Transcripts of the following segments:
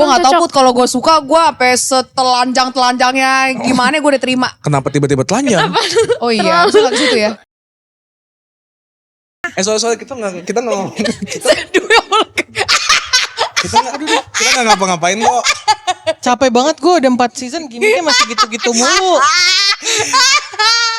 Gue gak tau Put, kalau gue suka gue sampai setelanjang-telanjangnya gimana gue udah terima. Kenapa tiba-tiba telanjang? Oh iya, bisa gak ke situ ya? Soalnya kita nggak ngomong. Kita nggak ngapa-ngapain kok. Capek banget gue udah 4 season gini masih gitu-gitu mulu.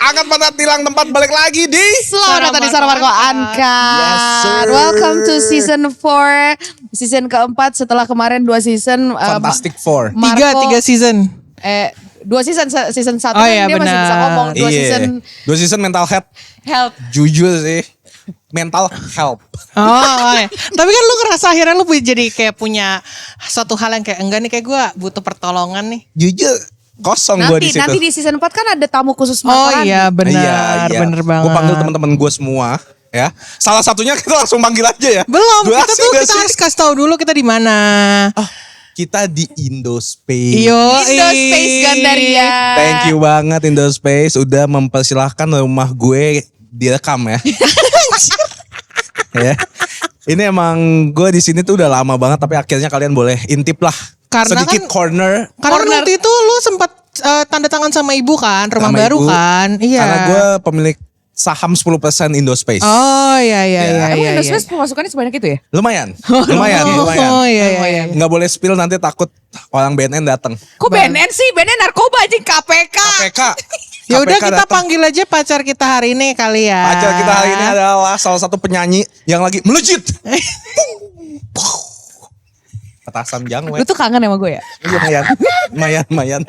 Angkat mata tilang tempat balik lagi di Selamat datang di Suara Marco Angkat. Yes, sir. Welcome to season 4. Season keempat setelah kemarin 2 season. Fantastic Four. Tiga season. 2 season 1 Oh, kan iya, dia masih bisa benar. ngomong. 2 season 2 season mental health. help. Jujur sih. Mental help. Oh iya. Tapi kan lu ngerasa akhirnya lu jadi kayak punya suatu hal yang kayak enggak nih kayak gue butuh pertolongan nih. Jujur kosong gue di situ. Nanti di season 4 kan ada tamu khusus Oh Marco Randy. iya benar, benar banget. Gue panggil teman-teman gue semua ya. Salah satunya kita langsung panggil aja ya. Belum, Gua kita asik tuh gak kita sih? harus kasih tahu dulu kita di mana. Kita di Indospace. Indospace Gandaria. Thank you banget Indospace udah mempersilahkan rumah gue direkam ya. Ya. Ini emang gue di sini tuh udah lama banget tapi akhirnya kalian boleh intip lah. Karena sedikit kan- corner. Karena waktu itu lu sempat tanda tangan sama ibu kan, rumah sama baru ibu. kan. Iya. Karena gue pemilik saham 10% Indospace. Oh iya. Emang Indospace pemasukannya sebanyak itu ya? Lumayan. Lumayan. Oh iya. Nggak boleh spill nanti takut orang BNN datang. Kok BNN sih? BNN narkoba aja KPK. KPK. Ya udah KPK kita datang. panggil aja pacar kita hari ini kali ya. Pacar kita hari ini adalah salah satu penyanyi yang lagi melejit. Petasan jangwe. Lu tuh kangen sama gue ya? Iya lumayan.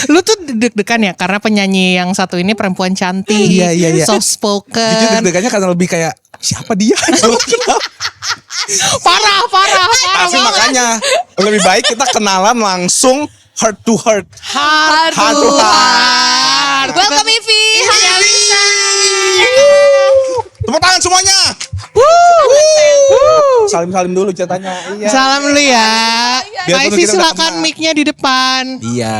Lu tuh deg-degan ya karena penyanyi yang satu ini perempuan cantik, Iya. soft spoken. Jujur deg-degannya karena lebih kayak siapa dia? Parah Tapi banget. makanya lebih baik kita kenalan langsung heart to heart. Heart Heart to heart. Welcome Ivi. Tepuk tangan semuanya. Salim dulu ceritanya. Iya. Salam dulu ya. Biarpun Kak Ivy kita udah silakan kenal. mic-nya di depan. Iya.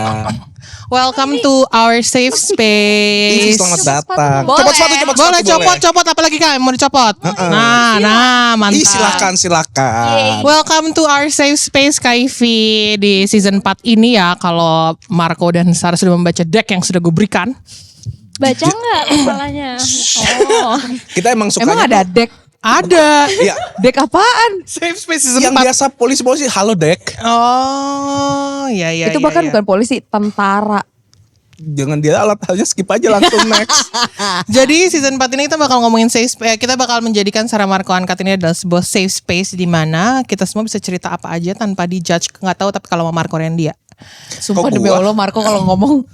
Welcome to our safe space. Selamat datang. Boleh. Copot sepatu. Boleh copot apalagi Kak mau dicopot. Nah mantap. Ih silakan. Welcome to our safe space Kak Ivy di season 4 ini ya. Kalau Marco dan Sarah sudah membaca deck yang sudah gue berikan. Baca nggak kepalanya? Oh, Kita emang sukanya. Emang ada deck? Ada. Iya. Deck apaan? Safe space season Yang 4. biasa polisi halo dek. Oh iya. Itu bahkan bukan polisi, tentara. Jangan dia alat aja skip aja langsung next. Jadi season 4 ini kita bakal ngomongin safe space. Kita bakal menjadikan Sarah Marco Angkat ini adalah sebuah safe space di mana kita semua bisa cerita apa aja tanpa dijudge. Nggak tahu tapi kalau mau Marco Randy ya. Sumpah Kok demi gua? Allah Marco kalau ngomong.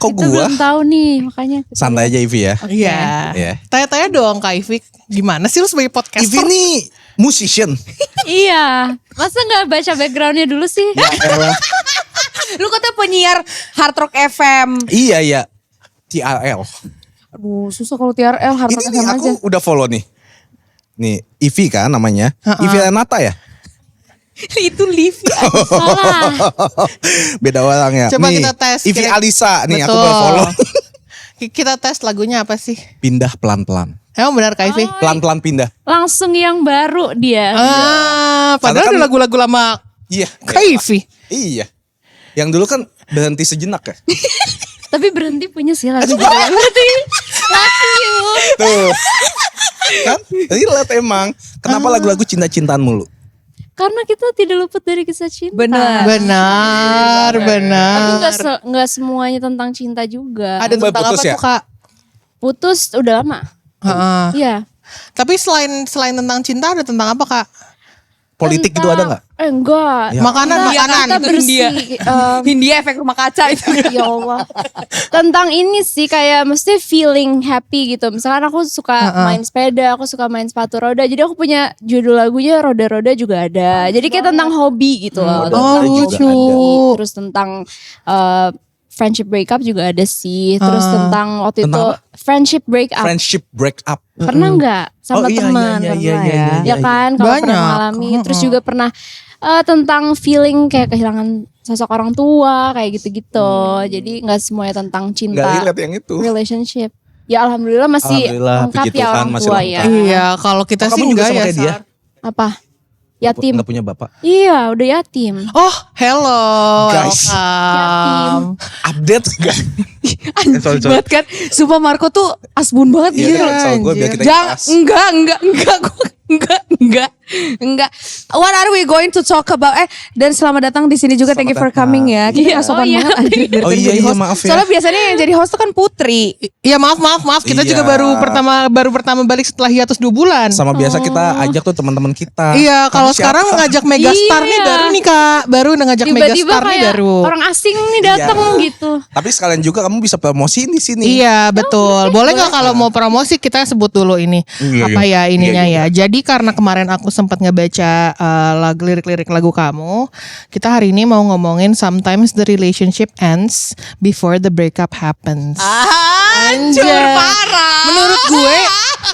Kok kita gua? belum tahu nih makanya. Santai aja Ivy ya. Iya. Iya. Tanya-tanya dong Kak Ivy. Gimana sih lu sebagai podcaster? Ivy nih musician. Iya, masa nggak baca backgroundnya dulu sih? Lu kata penyiar Hard Rock FM. Iya. TRL. Aduh susah kalau TRL Hard Rock Ini nih FM aku aja. udah follow nih. Nih Ivy kan namanya. Ivy Renata ya. Itu Livi. Salah. Beda orang ya. Coba nih, kita tes. Ivy Alisa nih aku Betul. baru follow. Kita tes lagunya apa sih? Pindah pelan-pelan. Emang benar Kak Ivy? Pelan-pelan pindah. Langsung yang baru dia. Padahal Karena ada kan- lagu-lagu lama Iya. Kak Ivy. Iya. Yang dulu kan berhenti sejenak ya. Tapi berhenti punya sih lagu juga. Berarti love you. Tuh. Kan? Relate emang. Kenapa lagu-lagu cinta-cintaan mulu? Karena kita tidak luput dari kisah cinta. Benar. Benar. Tapi nggak semuanya tentang cinta juga. Ada Mbak tentang putus apa ya? tuh Kak? Putus udah lama. Heeh. Iya. Tapi selain tentang cinta ada tentang apa Kak? Politik itu ada nggak? Enggak. Ya. Makanan. Kita itu bersih. Hindia efek rumah kaca itu. Ya Allah. Tentang ini sih kayak mesti feeling happy gitu. Misalkan aku suka main sepeda, aku suka main sepatu roda. Jadi aku punya judul lagunya roda-roda juga ada. Jadi kayak tentang hobi gitu loh. Roda-roda Tentang juga hobi. ada. Terus tentang friendship breakup juga ada sih. Terus tentang waktu Tentang itu apa? friendship breakup. Friendship break up. Pernah nggak sama Oh, iya, teman? iya, Pernah iya, ya. iya, Ya kan kalau pernah Banyak. mengalami. Terus juga pernah tentang feeling kayak kehilangan sosok orang tua kayak gitu-gitu. Jadi nggak semuanya tentang Gak cinta relate yang itu. relationship. Ya alhamdulillah masih Alhamdulillah, lengkap puji ya Tuhan, orang masih tua lengkap. ya. Iya, kalau kita Oh, sih kamu juga enggak sama ya. kayak dia? Sar. Apa? Yatim. Nggak punya bapak. Iya, udah yatim. Oh, hello. Guys. Welcome. Update gak? sorry. Banget kan. Sumpah Marco tuh asbun banget Iya, gitu. soal gue biar kita Jangan, ikhlas. enggak. What are we going to talk about? Dan selamat datang di sini juga. Thank you for Selamat coming ya. Kita nggak sopan banget anjir dari Oh tadi iya, jadi iya, host. maaf ya. Soalnya biasanya yang jadi host tuh kan Putri. Iya maaf. Kita Iya. juga baru pertama balik setelah hiatus 2 bulan. Sama biasa kita ajak tuh teman-teman kita. Iya, kalau Kamu siapa? sekarang ngajak megastar nih Iya. baru nih Kak. Baru ngajak Tiba-tiba megastar nih kayak baru. orang asing nih datang Iya. gitu. Tapi sekalian juga kamu bisa promosiin di sini. Iya betul. Boleh nggak kalau mau promosi kita sebut dulu ini Iya, apa iya. ya ininya Iya, ya. Jadi karena kemarin aku sempat ngebaca lirik-lirik lagu kamu, kita hari ini mau ngomongin sometimes the relationship ends before the breakup happens. Hancur parah. Menurut gue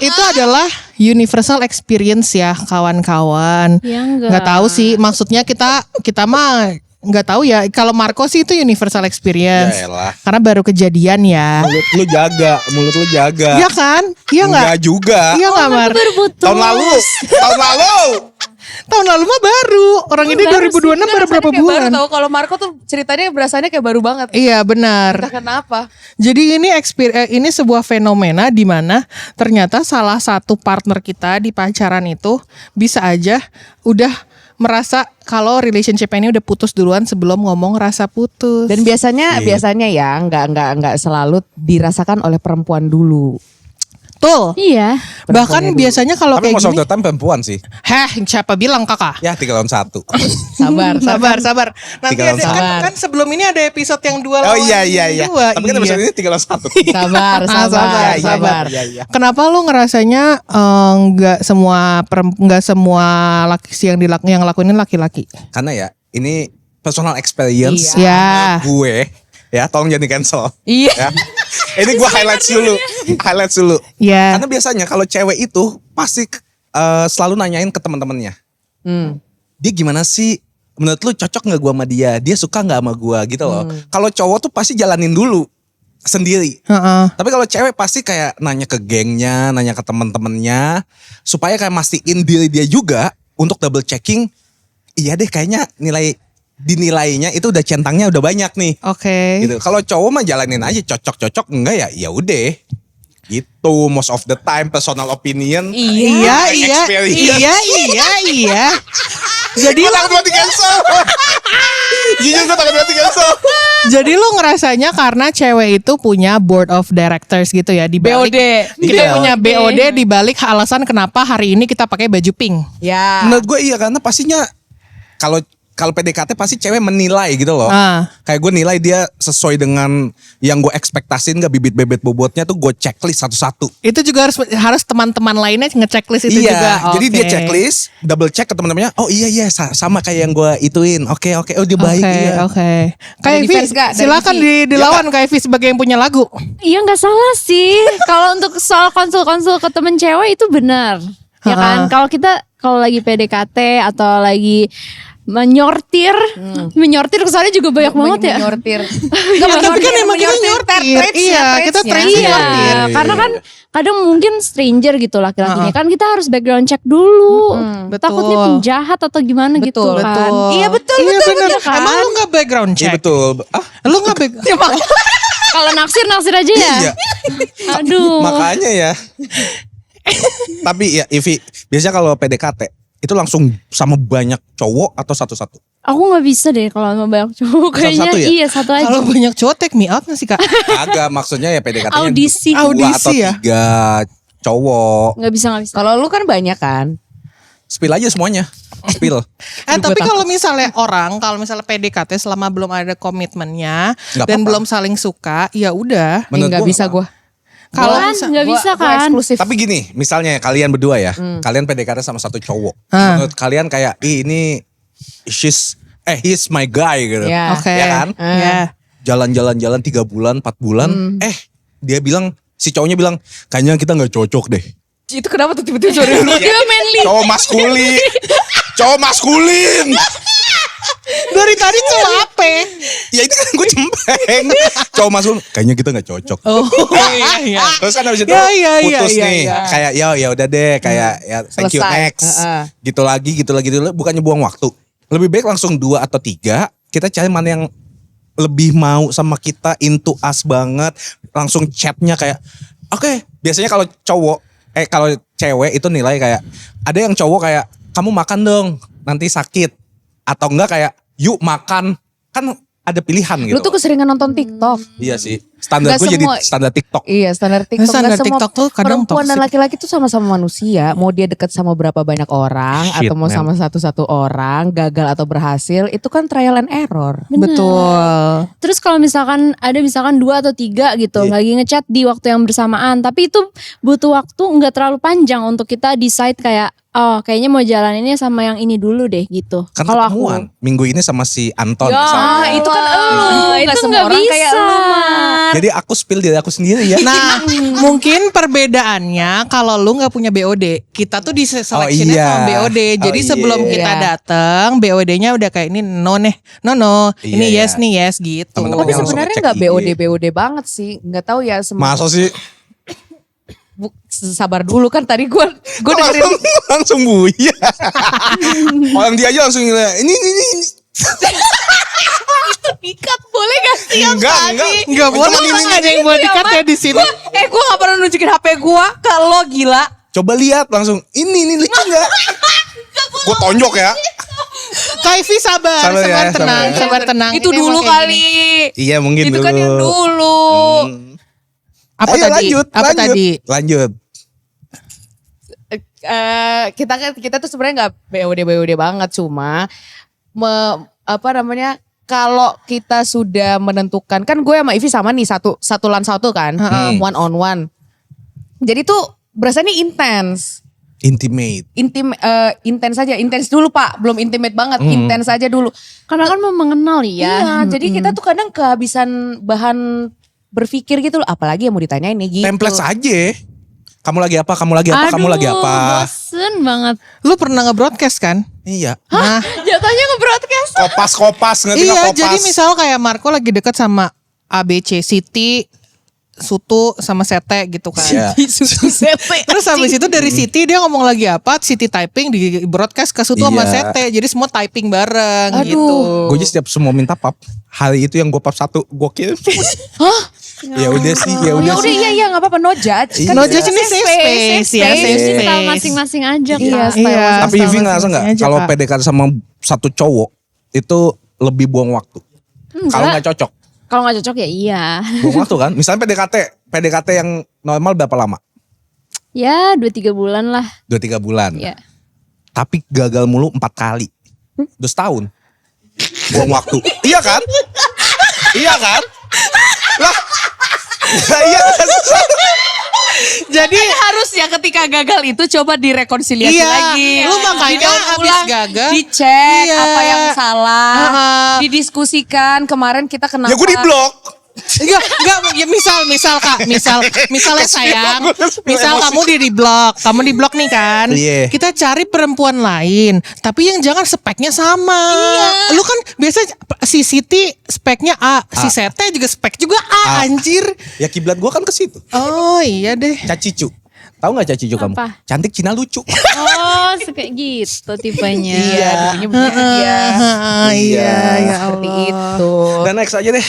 itu adalah universal experience ya kawan-kawan. Ya enggak. Nggak tahu sih maksudnya kita mah nggak tahu ya. Kalau Marco sih itu universal experience. Yaelah. Karena baru kejadian ya. Mulut lu jaga. Iya kan? Iya nggak? Enggak juga. Iya nggak Mar? Baru putus. Tahun lalu. Tahun lalu mah baru. Orang ini 2026 baru berapa Kayak bulan? baru tahu kalau Marco tuh ceritanya berasanya kayak baru banget. Iya benar. Entah kenapa. Jadi ini sebuah fenomena di mana ternyata salah satu partner kita di pacaran itu bisa aja udah merasa kalau relationship ini udah putus duluan sebelum ngomong rasa putus. Dan biasanya ya nggak selalu dirasakan oleh perempuan dulu. Betul. Iya. Bahkan biasanya kalau Tapi kayak most of gini, the time perempuan sih. siapa bilang kakak? Ya 3 lawan 1. Sabar. Nanti Tiga lawan ada, sabar. kan sebelum ini ada episode yang 2 Oh lawan iya. 2. Tapi kan episode ini 3 lawan 1. Sabar. sabar. Iya. Kenapa lu ngerasanya nggak semua laki yang lakuin laki-laki? Karena ya ini personal experience Iya. gue. Ya tolong jangan di cancel. Iya. Ya. Ini gue highlights dulu. Iya. Karena biasanya kalau cewek itu pasti selalu nanyain ke teman-temannya. Dia gimana sih? Menurut lu cocok nggak gue sama dia? Dia suka nggak sama gue gitu loh. Kalau cowok tuh pasti jalanin dulu sendiri. Heeh. Tapi kalau cewek pasti kayak nanya ke gengnya, nanya ke teman-temannya, supaya kayak mastiin diri dia juga untuk double checking. Iya deh, kayaknya dinilainya itu udah centangnya udah banyak nih. Oke. Gitu. Kalau cowok mah jalanin aja, cocok enggak ya udah. Gitu most of the time personal opinion. Iya. Jadi gue takut banget di cancel. Jujur gue takut banget di cancel. Jadi lu ngerasanya karena cewek itu punya board of directors gitu ya di balik. BOD. Kita Iya. punya BOD di balik alasan kenapa hari ini kita pakai baju pink. Ya. Menurut gue iya karena pastinya kalau PDKT pasti cewek menilai gitu loh. Kayak gue nilai dia sesuai dengan yang gue ekspektasin gak bibit-bebet bobotnya tuh gue checklist satu-satu. Itu juga harus teman-teman lainnya ngechecklist itu juga. Jadi Oke. dia checklist, double check ke teman-temannya. Oh iya sama kayak yang gue ituin. Oke. Oh dia baik iya. Oke. Kayak Dari Evi, fans gak? Dari silakan Evi. dilawan Kak Evi sebagai yang punya lagu. Iya nggak salah sih. Kalau untuk soal konsul-konsul ke temen cewek itu benar. Ya kan? Kalau lagi PDKT atau lagi menyortir kesannya juga banyak banget ya. Menyortir. Tapi kan emang kita nyortir. Iya, kita trade Iya, nyortir. karena kan kadang mungkin stranger gitu laki-lakinya kan kita harus background check dulu. Betul. Takutnya penjahat atau gimana gitu Betul, kan. Iya betul. Iya benar. kan? Emang lu gak background Iya check? betul. Lu gak background Kalau naksir aja ya. Iya. Aduh. Makanya ya. Tapi ya Ivi, biasanya kalau PDKT itu langsung sama banyak cowok atau satu-satu? Aku nggak bisa deh kalau sama banyak cowok kayaknya. Satu-satu ya? Iya satu aja. Kalau banyak cowok take me out gak sih Kak? Agak maksudnya ya PDKT-nya Audisi. 2 atau Audisi ya? 3 cowok. Nggak bisa. Kalau lu kan banyak kan. Spill aja semuanya. Spill. Tapi kalau misalnya PDKT selama belum ada komitmennya Nggak dan apa-apa. belum saling suka, ya udah. Menurut Nggak gua bisa nggak gue. Kalau nggak bisa Gua kan. eksklusif. Tapi gini, misalnya kalian berdua ya, kalian PDKT sama satu cowok. Menurut kalian kayak, ini he's my guy gitu. Ya. Oke. Ya kan? Ya. Jalan-jalan 3 bulan, 4 bulan, dia bilang, si cowoknya bilang, kayaknya kita gak cocok deh. Itu kenapa tuh tiba-tiba suara lu? Dia manly. Cowok maskulin. Dari tadi tuh apa? Ya itu kan gue cempeng. cowok masuk kayaknya kita nggak cocok. Oh iya. Terus kan habis itu Iya, putus iya, nih. iya. Kayak ya udah deh, kayak ya thank you Selesai. next. Gitu lagi. Bukannya buang waktu. Lebih baik langsung 2 atau 3. Kita cari mana yang lebih mau sama kita, into us banget. Langsung chatnya kayak oke. Biasanya kalau cowok, kalau cewek itu nilai kayak ada yang cowok kayak kamu makan dong nanti sakit. Atau enggak kayak yuk makan. Kan ada pilihan gitu. Lu tuh keseringan nonton TikTok. Iya sih. Standar Nggak gue jadi semua- standar TikTok. Iya, standar TikTok. Standar Nggak semua TikTok tuh kadang perempuan dan toxic. laki-laki tuh sama-sama manusia. Mau dia deket sama berapa banyak orang Shit, atau mau man. sama satu-satu orang, gagal atau berhasil, itu kan trial and error. Betul. Terus kalau misalkan ada 2 atau 3 gitu, lagi ngechat di waktu yang bersamaan, tapi itu butuh waktu nggak terlalu panjang untuk kita decide kayak oh kayaknya mau jalaninnya sama yang ini dulu deh gitu. Kan Kalau ketemuan minggu ini sama si Anton Ya, misalnya. itu kan elu. itu Nggak semua nggak orang bisa. kayak lu, Mar. Jadi aku spill diri aku sendiri ya. Nah, mungkin perbedaannya kalau lu nggak punya BOD, kita tuh di seleksinya iya. sama BOD. Jadi Oh, sebelum iya. kita datang, BOD-nya udah kayak ini no nih, no, Iya, ini iya. yes nih yes gitu. Temen-temen Tapi yang langsung sebenarnya ngecek nggak IG. BOD banget sih. Nggak tahu ya. Masa sih? Sabar dulu kan tadi gue dengerin. langsung buya. Orang dia aja langsung ngeliat, ini. Ikat boleh gak sih yang Enggak. Nggak boleh, Cuman ini. nggak ada yang boleh dikat ya di sini. Gue gak pernah nunjukin HP gue ke lo, gila. Coba lihat langsung, ini lucu enggak? Gue tonjok ya. Kaifi sabar, Sabar ya, tenang, sabar ya. sabar tenang. Itu Ini dulu emang kayak kali. gini. Iya mungkin Itu dulu. kan yang dulu. Apa Ayo, tadi? Lanjut, Apa lanjut. tadi? Lanjut. Kita tuh sebenarnya nggak BOD banget, cuma apa namanya, kalau kita sudah menentukan, kan gue sama Ivi sama nih satu lawan satu kan, one on one. Jadi tuh berasa nih intens. Intimate. Intens aja, intens dulu Pak, belum intimate banget, intens aja dulu. Karena kan mau mengenal ya. Iya, jadi kita tuh kadang kehabisan bahan berpikir gitu loh, apalagi yang mau ditanyain nih gitu. Template saja. Kamu lagi apa? Kamu lagi apa? Kamu lagi apa? Bosen banget. Lu pernah nge-broadcast kan? Iya. Nah, Jatuhnya nge-broadcast. Kopas ngerti nggak iya, kopas? jadi misal kayak Marco lagi deket sama ABC Siti, Sutu sama Sete gitu kan. Iya. Susu sete. Terus habis itu dari Siti dia ngomong lagi apa, Siti typing di broadcast ke Sutu sama Iya. Sete. Jadi semua typing bareng Aduh. gitu. Gue aja setiap semua minta pap. Hari itu yang gue pap 1 gue kirim. Ya udah sih, ya Ya udah udah sih. iya nggak apa-apa, no judge. Iya. No judge ini safe space ya, safe Jadi style space. masing-masing aja Iya, Kak. style Iya. Tapi Sama Vivi ngerasa nggak aja, kalau Kak. PDKT sama satu cowok itu lebih buang waktu. Kalau nggak cocok, Kalau nggak cocok ya iya. buang waktu kan. Misalnya PDKT yang normal berapa lama? Ya 2-3 bulan lah. 2-3 bulan. Ya. Tapi gagal mulu 4 kali. 2 tahun. Buang waktu. Iya kan? Iya kan? Lah. Iya kan? Jadi Harus ya ketika gagal itu coba direkonsiliasi Iya, lagi. lu makanya Didaur abis ulang, gagal, dicek iya. apa yang salah, didiskusikan. Kemarin kita kenapa? Ya gue di blok. enggak ya misal Kak, misalnya sayang, misal Emosi. kamu di blok nih kan. Iya. Kita cari perempuan lain, tapi yang jangan speknya sama. Lu kan biasa si Siti speknya A, si Sete juga spek juga A, anjir. Ya kiblat gue kan ke situ. Oh iya deh. Cacicu. Tahu nggak Cacicu kamu? Apa? Cantik Cina lucu. Oh kayak gitu tipenya. Iya, dulunya bener dia. Iya, ya Seperti Allah. itu. Dan next aja deh.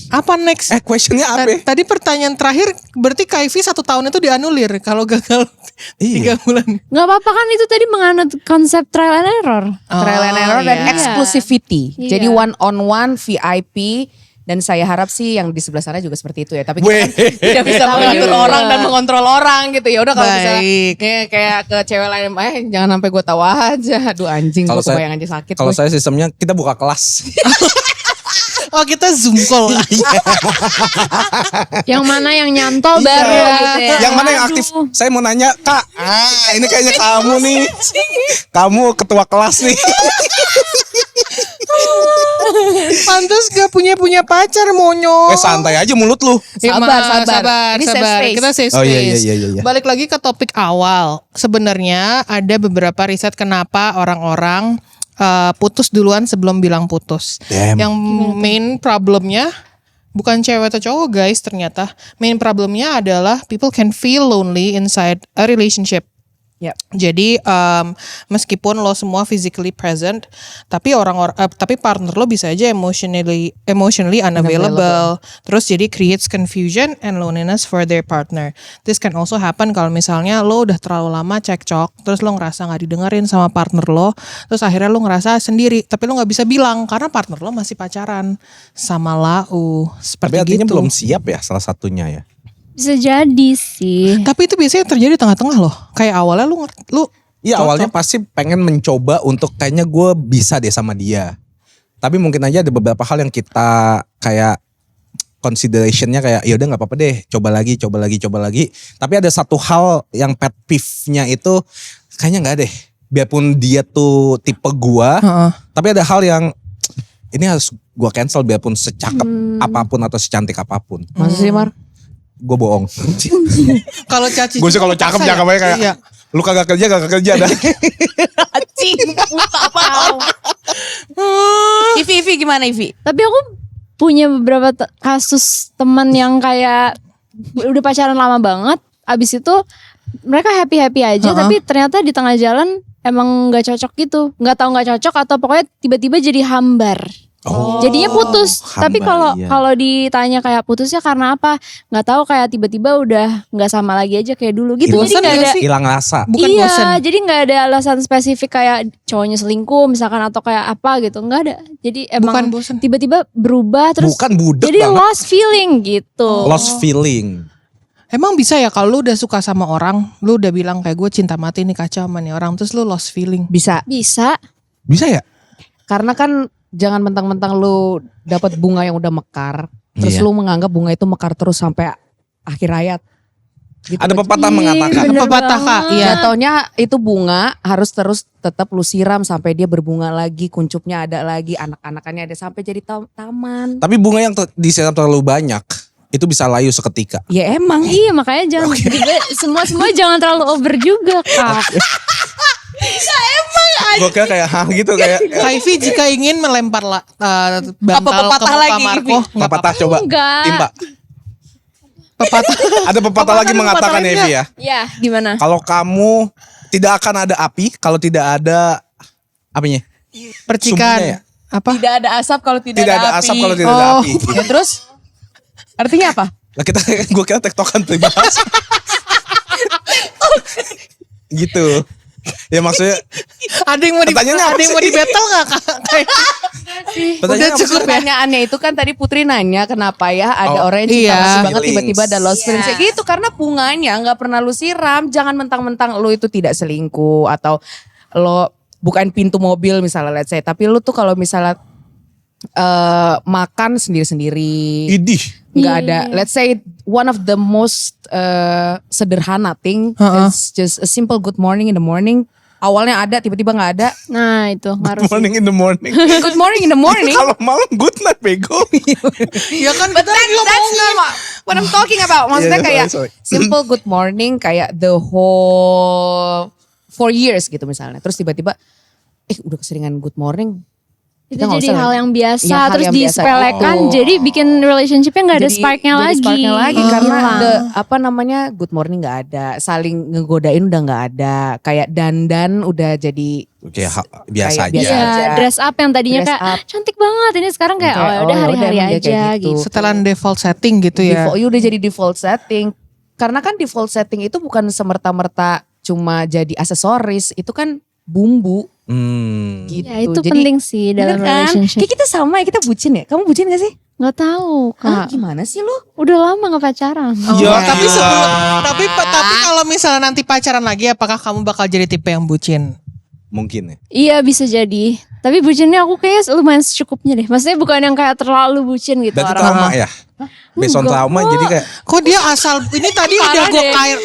Apa next? Questionnya apa? Tadi pertanyaan terakhir berarti Kaifi 1 tahun itu dianulir kalau gagal Iya. 3 bulan. Gak apa-apa kan itu tadi menganut konsep trial and error. Trial and error dan iya. exclusivity. Iya. Jadi one on one VIP. Dan saya harap sih yang di sebelah sana juga seperti itu ya. Tapi Weh. kita kan tidak bisa Sama mengatur juga. orang dan mengontrol orang gitu. Ya udah kalau Baik. misalnya kayak ke cewek lain, jangan sampai gue tahu aja. Aduh anjing, gue kebayang aja sakit. Kalau gue. saya sistemnya kita buka kelas. Oh kita Zoom call. Yang mana yang nyantol Iya. baru gitu ya. Yang mana yang aktif? Aduh. Saya mau nanya, Kak. Ini kayaknya kamu nih. Kamu ketua kelas nih. Pantes gak punya pacar monyok. Santai aja mulut lu. Ya, Sabar. Ini safe sabar. space. Kita safe space. Oh, iya. Balik lagi ke topik awal. Sebenarnya ada beberapa riset kenapa orang-orang putus duluan sebelum bilang putus. Damn. Yang main problemnya Bukan cewek atau cowok guys, ternyata main problemnya adalah people can feel lonely inside a relationship. Yep. Jadi meskipun lo semua physically present, tapi tapi partner lo bisa aja emotionally unavailable. Terus jadi creates confusion and loneliness for their partner. This can also happen kalau misalnya lo udah terlalu lama cekcok, terus lo ngerasa nggak didengerin sama partner lo, terus akhirnya lo ngerasa sendiri, tapi lo nggak bisa bilang karena partner lo masih pacaran sama lau. Seperti Tapi artinya gitu. belum siap ya salah satunya ya. Bisa jadi sih. Tapi itu biasanya terjadi di tengah-tengah loh. Kayak awalnya lu Iya, cocok. awalnya pasti pengen mencoba untuk kayaknya gue bisa deh sama dia. Tapi mungkin aja ada beberapa hal yang kita kayak considerationnya kayak ya udah nggak apa-apa deh, coba lagi. Tapi ada satu hal yang pet peeve-nya itu kayaknya nggak deh. Biarpun dia tuh tipe gua, tapi ada hal yang ini harus gua cancel biarpun secakep apapun atau secantik apapun. Masa sih Mar? Gue bohong. Kalau Caci Gue sih kalau cakep saya- cakep aja kayak iya. lu kagak kerja dah. Acing, apa? Ivi gimana Ivi? Tapi aku punya beberapa kasus teman yang kayak udah pacaran lama banget, abis itu mereka happy aja, tapi ternyata di tengah jalan emang nggak cocok gitu, nggak cocok atau pokoknya tiba-tiba jadi hambar. Oh, Jadinya putus. Tapi hambar, kalau iya. ditanya kayak putusnya karena apa, nggak tahu, kayak tiba-tiba udah nggak sama lagi aja kayak dulu gitu. Bosan Jadi nggak nggak ada. sih? Hilang rasa. Bukan Iya, bosen. jadi nggak ada alasan spesifik kayak cowoknya selingkuh misalkan atau kayak apa gitu, nggak ada. Jadi Bukan emang bosen. tiba-tiba berubah terus. Bukan budek Jadi banget. lost feeling gitu. Lost feeling. Emang bisa ya kalau lu udah suka sama orang, lu udah bilang kayak gue cinta mati nih kacau sama nih orang, terus lu lost feeling. Bisa. Bisa. Bisa ya? Karena kan jangan mentang-mentang lu dapat bunga yang udah mekar, terus Iya. lu menganggap bunga itu mekar terus sampai akhir hayat. Gitu. Ada pepatah Ih, mengatakan. bener Pepatah, Kak. banget. Iya. Jatuhnya itu bunga harus terus tetap lu siram sampai dia berbunga lagi, kuncupnya ada lagi, anak-anakannya ada sampai jadi taman. Tapi bunga yang disiram terlalu banyak itu bisa layu seketika. Ya emang. Iya, makanya jangan juga semua jangan terlalu over juga, Kak. Gue kira kayak hah gitu kayak Kaifi jika ingin melempar bantal pepatah ke muka lagi, Marco, nggak pepatah coba Enggak. timpa. pepatah. Ada pepatah lagi mengatakan ya, Evi ya. Ya, gimana? Kalau kamu tidak akan ada api kalau tidak ada apinya. Percikan. Sumbernya ya? Apa? Tidak ada asap kalau tidak, Tidak ada asap kalau tidak ada Oh. api. Ya terus artinya apa? Lah kita gue kira tektokan tuh dibahas. Gitu. Ya maksudnya Ada yang mau di Pertanyaannya apa ada yang mau sih? di battle nggak Kak? pertanyaannya apa cukup sih? ya? Pertanyaannya itu kan tadi Putri nanya kenapa ya ada Oh, orang yang cinta iya. mati banget Feelings. tiba-tiba ada lost Iya. feelings. Ya gitu karena bunganya nggak pernah lu siram. Jangan mentang-mentang lu itu tidak selingkuh atau lo bukain pintu mobil misalnya let's say. Tapi lu tuh kalau misalnya makan sendiri-sendiri. Idih. Nggak ada, let's say one of the most sederhana thing, it's just a simple good morning in the morning. Awalnya ada, tiba-tiba nggak ada. Nah, itu ngaruh sih. Morning in the morning. Good morning in the morning. Kalau malam good night bego. Ya kan But that's not what I'm talking about. Maksudnya Iya, kayak sorry. simple good morning kayak the whole 4 years gitu misalnya. Terus tiba-tiba udah keseringan good morning. Itu Kita nggak jadi usah hal lah. yang biasa, Iya, hal terus yang biasa. disepelekan, Oh. jadi bikin relationshipnya nggak ada Jadi- sparknya jadi lagi. sparknya lagi karena Hilang. apa namanya good morning nggak ada, saling ngegodain udah nggak ada, kayak dandan udah jadi Oke, biasa Kayak aja. biasa Iya, aja. dress up yang tadinya Dress kayak up. cantik banget, ini sekarang kayak Kayak, oh udah oh, ya hari-hari udah, aja kayak gitu. gitu. setelan default setting gitu ya. default, udah jadi default setting. Karena kan default setting itu bukan semerta-merta cuma jadi aksesoris, itu kan bumbu gitu. Ya itu Jadi, penting sih bener dalam kan? relationship. Kayak kita sama ya, kita bucin ya. Kamu bucin gak sih? Nggak tahu Hah, Kak. gimana sih lu? Udah lama nggak pacaran. Ya, tapi gila. sebelum tapi kalau misalnya nanti pacaran lagi, apakah kamu bakal jadi tipe yang bucin? Mungkin ya. Iya bisa jadi. Tapi bucinnya aku kayaknya lumayan secukupnya deh. Maksudnya bukan yang kayak terlalu bucin gitu Berarti orang. trauma ya? Based on Enggak trauma kok. jadi kayak Kok dia asal ini tadi udah Parah gue deh. kayak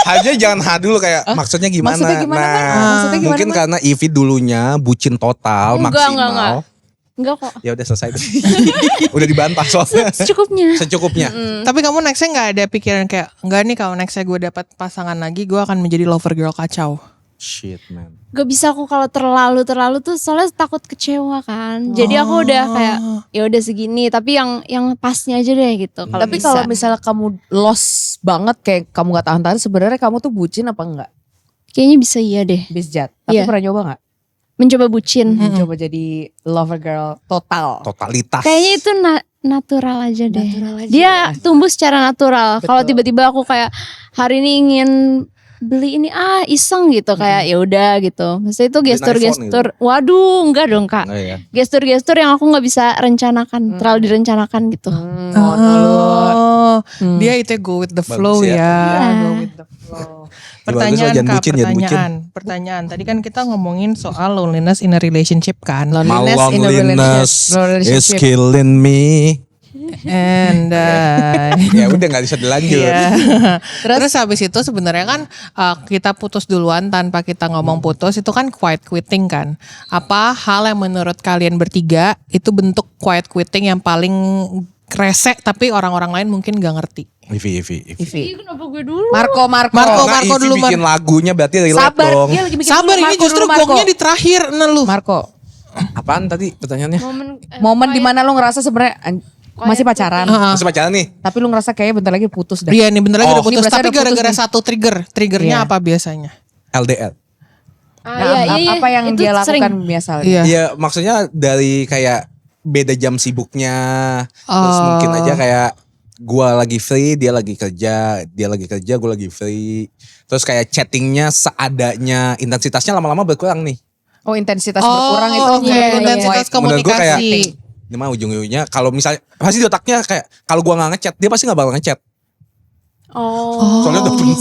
aja jangan ha dulu kayak maksudnya gimana. Maksudnya gimana, Bang? Maksudnya gimana, mungkin Bang? karena Ivy dulunya bucin total Enggak, maksimal. Enggak kok. Ya udah selesai deh. Udah dibantah soalnya. Secukupnya. Secukupnya. Tapi kamu nextnya nggak ada pikiran kayak nggak nih kalau nextnya gue dapat pasangan lagi, gue akan menjadi lover girl kacau. Shit man. Gak bisa aku kalau terlalu tuh soalnya takut kecewa kan. Jadi aku udah kayak ya udah segini, tapi yang pasnya aja deh gitu. Tapi kalau misalnya kamu lost banget kayak kamu gak tahan-tahan, sebenarnya kamu tuh bucin apa enggak? kayaknya bisa iya deh. Bisjat. Tapi Iya. pernah nyoba gak? Mencoba bucin. Coba jadi lover girl total. Totalitas. Kayaknya itu natural aja deh. Natural aja. Dia tumbuh secara natural. Kalau Betul. tiba-tiba aku kayak hari ini ingin beli ini iseng gitu kayak ya udah gitu. Maksudnya itu Beliin gestur-gestur. Waduh, enggak dong Kak. Enggak ya. Gestur-gestur yang aku nggak bisa rencanakan, terlalu direncanakan gitu. Dia itu go with the flow Bagus ya. ya. Iya. Go with the flow. Ya, Pertanyaan bagus lah, jangan Kak, bucin, jangan bucin. pertanyaan. Tadi kan kita ngomongin soal loneliness in a relationship kan. My Loneliness in a loneliness is relationship. killing me. And Ya udah nggak bisa dilanjut. Iya. Terus habis itu sebenarnya kan kita putus duluan tanpa kita ngomong putus itu kan quiet quitting kan. Apa hal yang menurut kalian bertiga itu bentuk quiet quitting yang paling kresek tapi orang-orang lain mungkin gak ngerti? Ivi. Ivy. Kenapa gue dulu? Marco Nah, Ivi dulu, bikin lagunya berarti relate Sabar, dong. dia lagi bikin Sabar, dulu, ini Marco justru dulu, Marco. gongnya di terakhir lu. Marco, Apaan tadi pertanyaannya? momen dimana lu ngerasa sebenarnya masih pacaran, Masih pacaran nih? tapi lu ngerasa kayaknya bentar lagi putus dah. Iya nih bentar lagi Oh. udah putus, Ini berarti tapi udah putus gara-gara nih. satu triggernya Iya. apa biasanya? LDR. Nah, apa yang Itu dia sering. lakukan biasanya? Iya. Iya, maksudnya dari kayak beda jam sibuknya. Terus mungkin aja kayak gua lagi free, dia lagi kerja, gua lagi free. Terus kayak chattingnya seadanya, intensitasnya lama-lama berkurang nih. Oh, intensitas berkurang itu oke. iya, Intensitas iya. Menurut gua kayak komunikasi. ini mah ujung-ujungnya kalau misalnya pasti di otaknya kayak kalau gua nggak ngechat, dia pasti nggak bakal ngechat. Soalnya udah gemuk.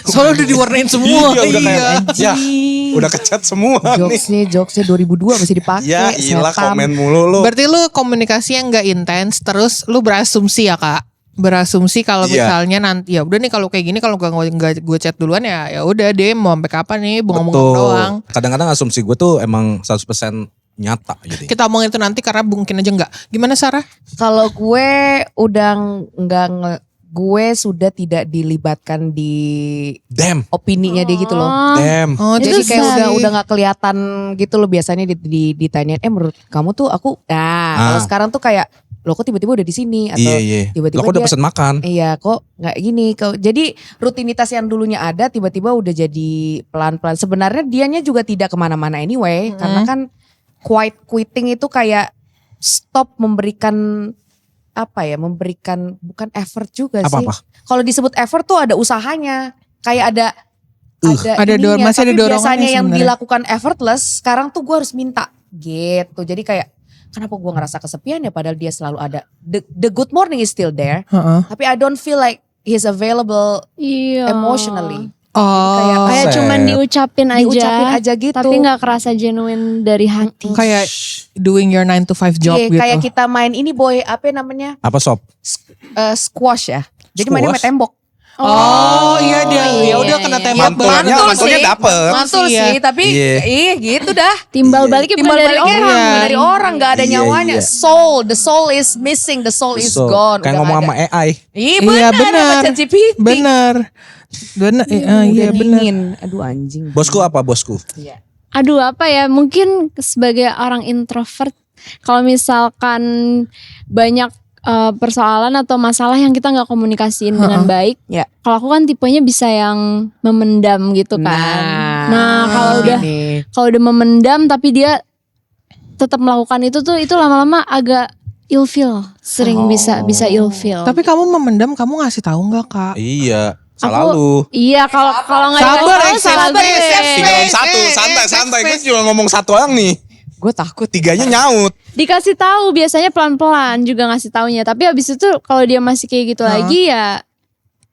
Soalnya udah diwarnain semua. Iya, udah kayak ya, Anjing. udah kechat semua nih. Jokesnya 2002 masih dipakai. Ya ilah setan. komen mulu lu. Berarti lu komunikasi yang gak intens, terus lu berasumsi ya Kak? Berasumsi kalau Iya. misalnya nanti ya udah nih kalau kayak gini kalau nggak gue chat duluan ya udah deh mau sampai kapan nih ngomong doang. Kadang-kadang asumsi gue tuh emang 100% nyata gitu. Kita omongin itu nanti karena mungkin aja enggak. Gimana Sarah? Kalau gue udah gue sudah tidak dilibatkan di Damn. opininya dia gitu loh. Damn. Oh, Jadi Itu kayak sih. udah nggak kelihatan gitu loh biasanya ditanyain menurut kamu tuh aku kalau sekarang tuh kayak lo kok tiba-tiba udah di sini atau Iya. tiba-tiba Lo kok udah dia- pesen makan? iya kok nggak gini jadi rutinitas yang dulunya ada tiba-tiba udah jadi pelan-pelan. Sebenarnya dianya juga tidak kemana-mana anyway karena kan quiet quitting itu kayak stop memberikan memberikan bukan effort juga sih. Apa-apa? Kalau disebut effort tuh ada usahanya. Kayak ada Ada ininya, masih ada tapi dorongannya biasanya yang sebenarnya. dilakukan effortless, sekarang tuh gue harus minta gitu. Jadi kayak kenapa gue ngerasa kesepian ya padahal dia selalu ada. The good morning is still there, tapi I don't feel like he's available Iya. emotionally. Oh, Kayak Set. cuman diucapin Diucapin aja gitu. Tapi gak kerasa genuine dari hati. kayak doing your 9 to 5 job Iya, gitu. kayak kita main ini boy, apa namanya? Apa sob? Squash ya. Jadi mainnya sama Squash? tembok. Oh iya dia ya udah kena tembak Mantulnya dapet. Mantul Iya. sih, tapi gitu dah. Timbal baliknya bukan Timbal dari baliknya orang. Iya. dari orang nggak ada Iya, nyawanya. iya. The soul is missing, the soul is So, gone. kayak Udah ngomong nggak sama ada. AI. Iya Iya benar, benar. sama ChatGPT. Benar. Udah Iya benar. dingin. Aduh anjing. Bosku apa bosku? Iya. Aduh apa ya, mungkin sebagai orang introvert, kalau misalkan banyak persoalan atau masalah yang kita nggak komunikasiin dengan baik, Ya. kalau aku kan tipenya bisa yang memendam gitu kan. Nah kalau udah memendam tapi dia tetap melakukan itu lama-lama agak ilfeel, sering bisa ilfeel. Tapi kamu memendam, kamu ngasih tahu nggak Kak? Iya. Salah Aku- lu. Iya kalau nggak Sabar, dikasih tahu, Excel. salah gue. Tinggal satu, santai. Gue cuma ngomong satu orang nih. Gue takut. Tiganya nyaut. Dikasih tahu biasanya pelan-pelan juga ngasih taunya. Tapi habis itu kalau dia masih kayak gitu lagi ya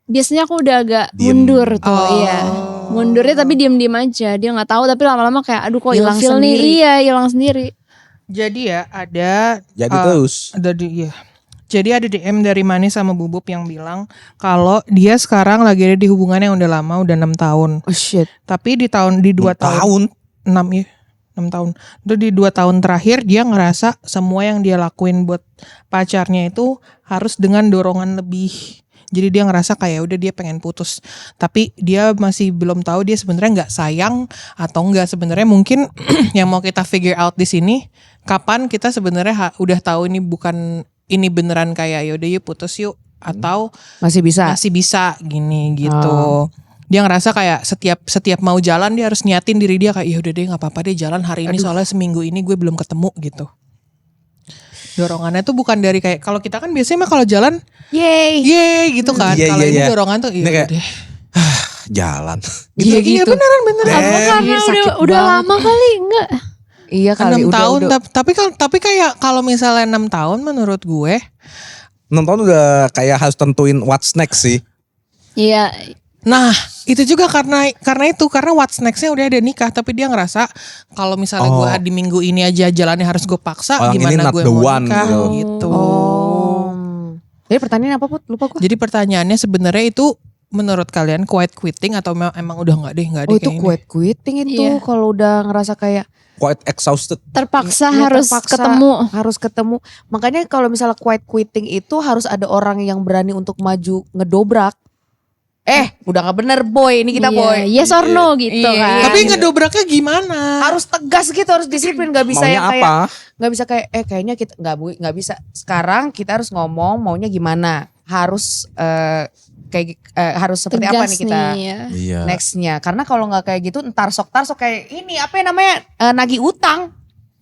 biasanya aku udah agak Diem. mundur tuh, iya. Mundurnya tapi diem-diem aja. Dia nggak tahu tapi lama-lama kayak aduh kok Hilang ilfeel nih. sendiri. Iya, hilang sendiri. Jadi ya ada Jadi terus. Jadi ada DM dari Manis sama Bubub yang bilang kalau dia sekarang lagi ada di hubungan yang udah lama, udah 6 tahun. Oh shit. Tapi di 2 tahun 6 ya. 6 tahun. Itu di 2 tahun terakhir dia ngerasa semua yang dia lakuin buat pacarnya itu harus dengan dorongan lebih. Jadi dia ngerasa kayak udah dia pengen putus. Tapi dia masih belum tahu dia sebenarnya nggak sayang atau enggak. Sebenarnya mungkin yang mau kita figure out di sini, kapan kita sebenarnya udah tahu ini beneran kayak yaudah yuk putus yuk, atau Masih bisa. gini gitu. Dia ngerasa kayak setiap mau jalan dia harus niatin diri dia kayak ya udah deh nggak apa-apa deh jalan hari ini soalnya seminggu ini gue belum ketemu gitu. Dorongannya tuh bukan dari kayak kalau kita kan biasanya mah kalau jalan yeay gitu kan. Iya, Kalau iya, ini iya. dorongan tuh Ini iya kayak, deh. Jalan. Iya gitu. beneran. Apa karena sakit udah banget. lama kali enggak? Iya kali 6 tahun udah. tapi kayak kalau misalnya 6 tahun menurut gue 6 tahun udah kayak harus tentuin what's next sih. Iya. nah itu juga karena what's next-nya udah ada nikah tapi dia ngerasa kalau misalnya gue di minggu ini aja jalannya harus gue paksa Orang ini gimana not gue the mau one nikah gitu. gitu. Jadi pertanyaan apa Put? Lupa gue. Jadi pertanyaannya sebenarnya itu menurut kalian quiet quitting atau emang udah nggak deh Oh itu kayak ini? quiet quitting itu Iya. kalau udah ngerasa kayak Quite exhausted. Terpaksa Iya, harus terpaksa harus ketemu. Makanya kalau misalnya quiet quitting itu harus ada orang yang berani untuk maju ngedobrak. Udah nggak bener boy, ini kita Iya, boy. yes or no gitu Iya, kan. iya. Tapi ngedobraknya gimana? Harus tegas gitu, harus disiplin, nggak bisa Maunya yang kayak apa? nggak bisa kayak kayaknya kita nggak bisa. Sekarang kita harus ngomong maunya gimana. Harus harus seperti apa nih kita ya. Iya. nextnya. Karena kalau nggak kayak gitu ntar sok kayak ini apa yang namanya nagih utang.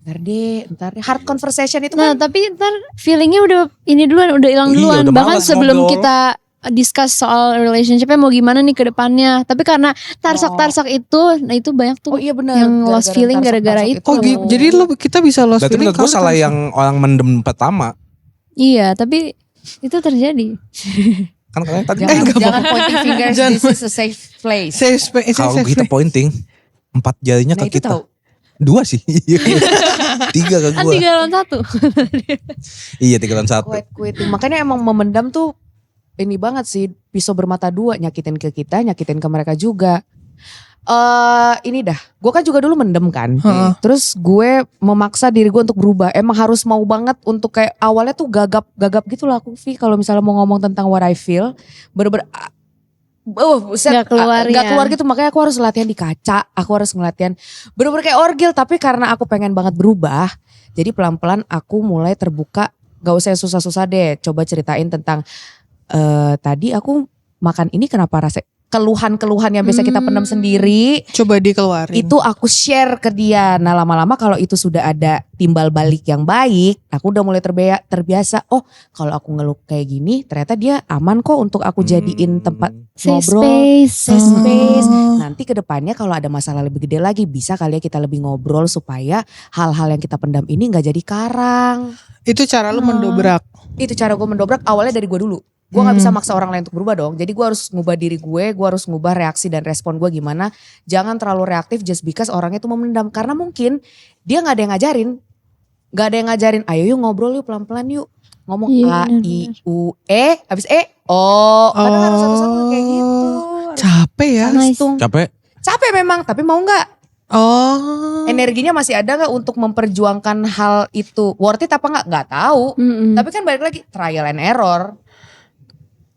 Ntar deh hard conversation itu Nah kan. tapi ntar feelingnya udah ini duluan, udah hilang Iya, duluan. udah Bahkan malas sebelum ngobrol. kita discuss soal relationshipnya mau gimana nih ke depannya. Tapi karena tarsak-tarsak itu, nah itu banyak tuh Oh iya benar. yang lost feeling gara-gara itu. Oh gitu. Jadi kita bisa lost Berarti feeling menurut gue kalau salah kita- yang orang mendem pertama. Iya tapi itu terjadi. Kan kalian tadi Jangan pointing fingers. This is a safe place. Safe space. kalau kita pointing 4 jarinya Nah ke itu kita. tahu. 2 sih. 3 ke Kan gua. 3 lawan 1. Iya 3 lawan 1. Quiet quitting. Makanya emang memendam tuh ini banget sih, pisau bermata dua, nyakitin ke kita, nyakitin ke mereka juga. Ini dah, gue kan juga dulu mendem kan. Heeh. Terus gue memaksa diri gue untuk berubah. Emang harus mau banget untuk kayak awalnya tuh gagap gitu lah aku Vi. Kalau misalnya mau ngomong tentang what I feel, bener-bener buset, Nggak keluar nggak ya. keluar gitu. Makanya aku harus latihan di kaca, aku harus ngelatihan bener-bener kayak orgil. Tapi karena aku pengen banget berubah, jadi pelan-pelan aku mulai terbuka. Gak usah yang susah-susah deh, coba ceritain tentang tadi aku makan ini kenapa rasa keluhan-keluhan yang biasa kita pendam sendiri. Coba dikeluarin. Itu aku share ke dia. Nah lama-lama kalau itu sudah ada timbal balik yang baik, aku udah mulai terbiasa. Oh kalau aku ngeluh kayak gini ternyata dia aman kok untuk aku jadiin tempat Safe ngobrol. space. Safe space. Nanti ke depannya kalau ada masalah lebih gede lagi bisa kali ya kita lebih ngobrol supaya hal-hal yang kita pendam ini gak jadi karang. Itu cara lu mendobrak. Itu cara gue mendobrak awalnya dari gue dulu. Gue gak bisa maksa orang lain untuk berubah dong. Jadi gue harus ngubah diri gue harus ngubah reaksi dan respon gue gimana. Jangan terlalu reaktif just because orangnya tuh memendam. Karena mungkin dia gak ada yang ngajarin. Gak ada yang ngajarin, ayo yuk ngobrol yuk pelan-pelan yuk. Ngomong Iya, A, benar-benar. I, U, E, habis E, O. Kadang harus satu-satu kayak gitu. Capek ya. Harus hitung. Capek. Capek memang, tapi mau gak? Oh. Energinya masih ada gak untuk memperjuangkan hal itu? Worth it apa gak? Gak tahu. Mm-mm. Tapi kan balik lagi, trial and error.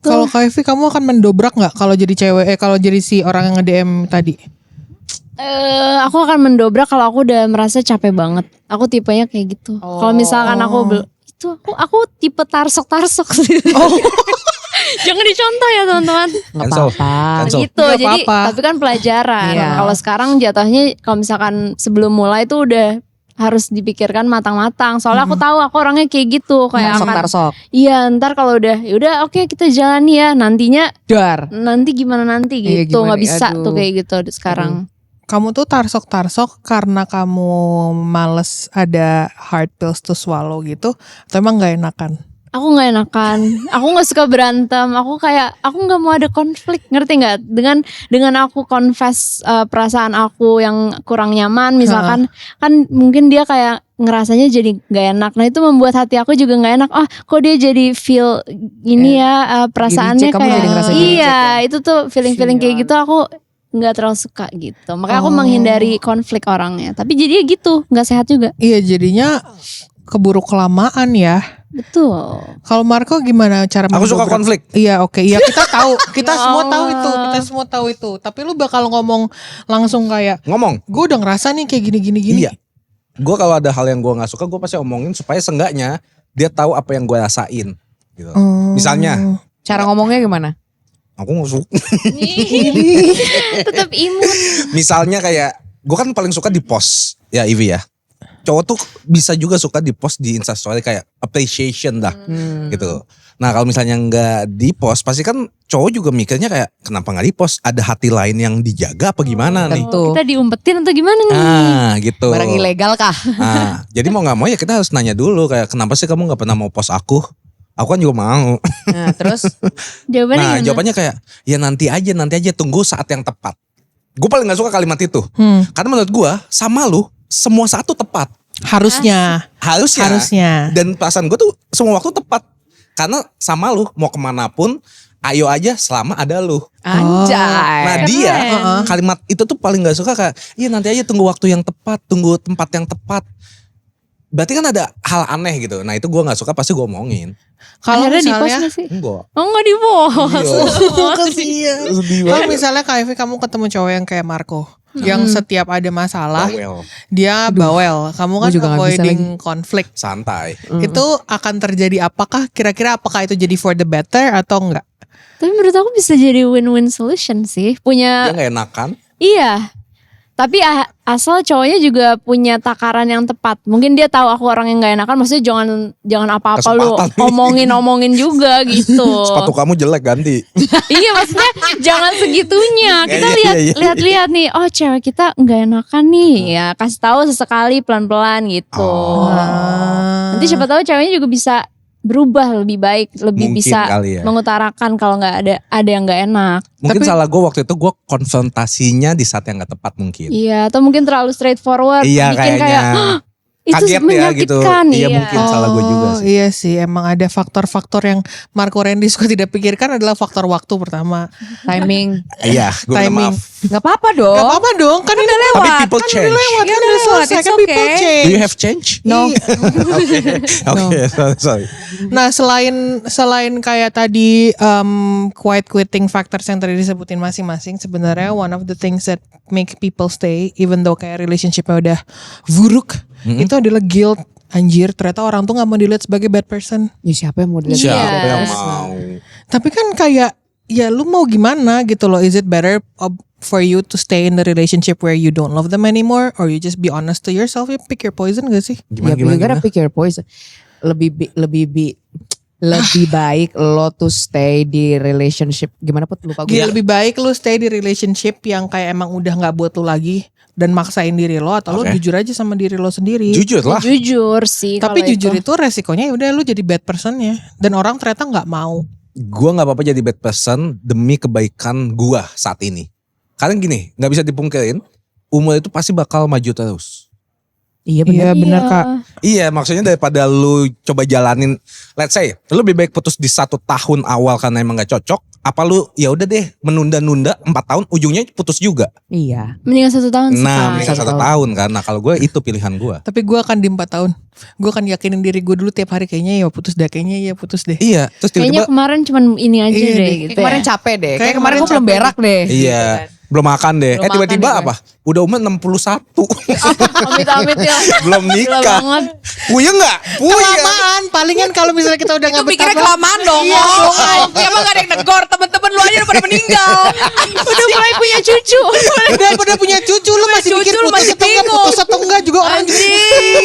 Kalau Kak Evi kamu akan mendobrak nggak kalau jadi cewek kalau jadi si orang yang nge-DM tadi? Aku akan mendobrak kalau aku udah merasa capek banget. Aku tipenya kayak gitu. Kalau misalkan aku itu aku tipe tarsok sih. Jangan dicontoh ya teman-teman. Gak Cancel. apa-apa. Cancel. Gitu. Nggak Jadi apa-apa. tapi kan pelajaran. Iya. Kalau sekarang jatuhnya kalau misalkan sebelum mulai tuh udah harus dipikirkan matang-matang. Soalnya aku tahu aku orangnya kayak gitu, kayak akan Tarsok-tarsok. iya, ntar kalau udah yaudah oke kita jalan ya. Nantinya Dar. nanti gimana nanti Iya, gitu. gimana, Nggak bisa aduh. tuh kayak gitu sekarang. Kamu tuh tarsok karena kamu males ada hard pills to swallow gitu atau emang gak enakan? Aku nggak enakan, aku nggak suka berantem, aku nggak mau ada konflik, ngerti nggak? Dengan aku confess perasaan aku yang kurang nyaman, misalkan kan mungkin dia kayak ngerasanya jadi nggak enak, nah itu membuat hati aku juga nggak enak. Oh, kok dia jadi feel ini ya perasaannya Giri cek, kamu kayak jadi ngerasa giri cek iya ya? itu tuh feeling kayak gitu aku nggak terlalu suka gitu, makanya aku menghindari konflik orangnya. Tapi jadinya gitu, nggak sehat juga. Iya jadinya keburu kelamaan ya. Betul. Kalau Marco gimana cara Aku suka mendobrak? konflik. Iya, oke. Iya, kita tahu. Kita Ya semua tahu Allah. itu. Kita semua tahu itu. Tapi lu bakal ngomong langsung kayak, Ngomong. gue udah ngerasa nih kayak gini. Iya. Gue kalau ada hal yang gue nggak suka, gue pasti omongin supaya seenggaknya dia tahu apa yang gue rasain. Gitu. Misalnya, Cara ngomongnya gimana? aku nggak suka. Tetap imut. Misalnya kayak, gue kan paling suka di post ya Ivy ya. Cowok tuh bisa juga suka di post di Instastory kayak appreciation dah gitu. Nah kalau misalnya nggak di post pasti kan cowok juga mikirnya kayak kenapa nggak di post? Ada hati lain yang dijaga apa gimana nih? Tentu. Kita diumpetin atau gimana nih? Gitu. Barang ilegal kah? Jadi mau nggak mau ya kita harus nanya dulu kayak kenapa sih kamu nggak pernah mau post aku? Aku kan juga mau. Nah, terus Jawabannya Nah gimana? jawabannya kayak ya nanti aja tunggu saat yang tepat. Gue paling gak suka kalimat itu. Karena menurut gue sama lu semua saat tuh tepat. Harusnya. Harusnya. Dan perasaan gue tuh semua waktu tepat. Karena sama lu mau kemanapun ayo aja selama ada lu. anjay. Nah dia kalimat itu tuh paling gak suka kayak iya nanti aja tunggu waktu yang tepat, tunggu tempat yang tepat. Berarti kan ada hal aneh gitu. Nah itu gue gak suka pasti gue omongin. Kalau Akhirnya di-post misalnya, gak sih? Enggak. Oh enggak di-post. Sedih kalau misalnya Kak Evi kamu ketemu cowok yang kayak Marco, yang setiap ada masalah Bawel. dia bawel. Kamu kan Gua juga nggak bisa avoiding konflik. Santai. Itu akan terjadi apakah? Kira-kira apakah itu jadi for the better atau enggak? Tapi menurut aku bisa jadi win-win solution sih. Dia Punya gak enakan. iya. Tapi asal cowoknya juga punya takaran yang tepat. Mungkin dia tahu aku orang yang gak enakan. Maksudnya jangan apa-apa lu Kesempatan. omongin juga gitu. Sepatu kamu jelek ganti. Iya maksudnya jangan segitunya. Kita Iya. lihat nih. Oh cewek kita nggak enakan nih. Ya kasih tahu sesekali pelan-pelan gitu. Nanti siapa tahu ceweknya juga bisa berubah lebih baik, lebih Mungkin bisa kali ya. mengutarakan kalau nggak ada yang nggak enak. Mungkin Tapi- salah gue waktu itu gue konfrontasinya di saat yang gak tepat mungkin. Iya, atau mungkin terlalu straightforward. Iya bikin kayaknya. kayak itu Kaget ya gitu. menyakitkan. Iya mungkin salah gue juga sih. Iya sih, emang ada faktor-faktor yang Marco Randy suka tidak pikirkan adalah faktor waktu pertama. Timing. Iya gue minta Timing. maaf. Gak apa-apa dong. Gak apa-apa dong, kan ini Tapi people kan change. udah lewat, Ya kan udah udah lewat, selesai, it's kan people okay. change. Do you have change? No. Oke, sorry. Nah selain kayak tadi quiet quitting factors yang tadi disebutin masing-masing, sebenarnya one of the things that make people stay even though kayak relationshipnya udah buruk, itu adalah guilt. Anjir, ternyata orang tuh gak mau dilihat sebagai bad person. Ya, siapa yang mau dilihat? Iya. Siapa yang mau? Tapi kan kayak ya lu mau gimana gitu loh. Is it better for you to stay in the relationship where you don't love them anymore, or you just be honest to yourself? You pick your poison gak sih? Ya, you gotta pick your poison. Lebih baik lo tuh stay di relationship. Gimana Put? Lupa gue. Gila, lebih baik lu stay di relationship yang kayak emang udah gak buat lu lagi dan maksain diri lo, atau lu Oke. jujur aja sama diri lo sendiri. Jujur lah. Jujur sih. Tapi kalau jujur itu resikonya ya udah lu jadi bad personnya dan orang ternyata nggak mau. Gue gak apa-apa jadi bad person demi kebaikan gue saat ini. Karena gini, gak bisa dipungkirin. Umur itu pasti bakal maju terus. Iya Iya benar. benar Kak. Iya maksudnya daripada lu coba jalanin. Let's say lu lebih baik putus di 1 tahun awal karena emang gak cocok. Apa lu ya udah deh menunda-nunda 4 tahun ujungnya putus juga. Iya. Mendingan 1 tahun sih. Nah Kak. bisa 1 tahun kan. Nah kalau gue itu pilihan gue. Tapi gue akan di 4 tahun. Gue akan yakinin diri gue dulu tiap hari kayaknya ya putus deh, kayaknya ya putus deh. Iya terus Kayaknya tiba-tiba. kemarin cuman ini aja Iya deh deh. gitu Kemarin ya. capek deh. Kayak Kayak kemarin kemarin gue belum capek berak deh. Iya. Belum makan deh. Belum Tiba-tiba makan deh apa? Udah umur 61. Amit-amit ya. Belum Gila nikah. banget. Puyeng gak? Puyeng. Kelamaan, palingan kalau misalnya kita udah nggak Pikirnya betah. kelamaan dong. Iya, Emang gak ada yang negor. Temen-temen lu aja udah pada meninggal. Udah mulai punya cucu. Udah punya cucu lu masih Cucu mikir lu putus masih atau enggak, bingung. putus atau enggak juga orang juga.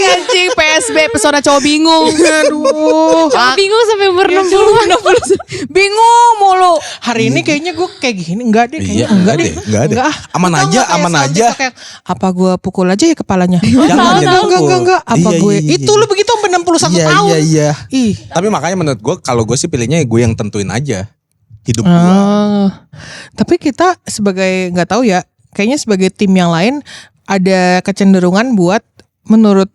Anjing PSB pesona cowok bingung. Aduh. Cuma bingung sampai umur 60. Bingung mulu. Hari ini kayaknya gue kayak gini enggak deh, Iya kayaknya enggak deh. enggak deh. Enggak ah. Aman Atau aja, enggak kayak aman sound aja. TikTok yang, apa gue pukul aja ya kepalanya? Jangan jadi pukul. Enggak. Apa Iya, gue? iya, iya. Itu lu begitu sampai 61 Iya, tahun. iya. Ih. Tapi makanya menurut gue kalau gue sih pilihnya gue yang tentuin aja hidup gue. Tapi kita sebagai nggak tahu ya, kayaknya sebagai tim yang lain ada kecenderungan buat menurut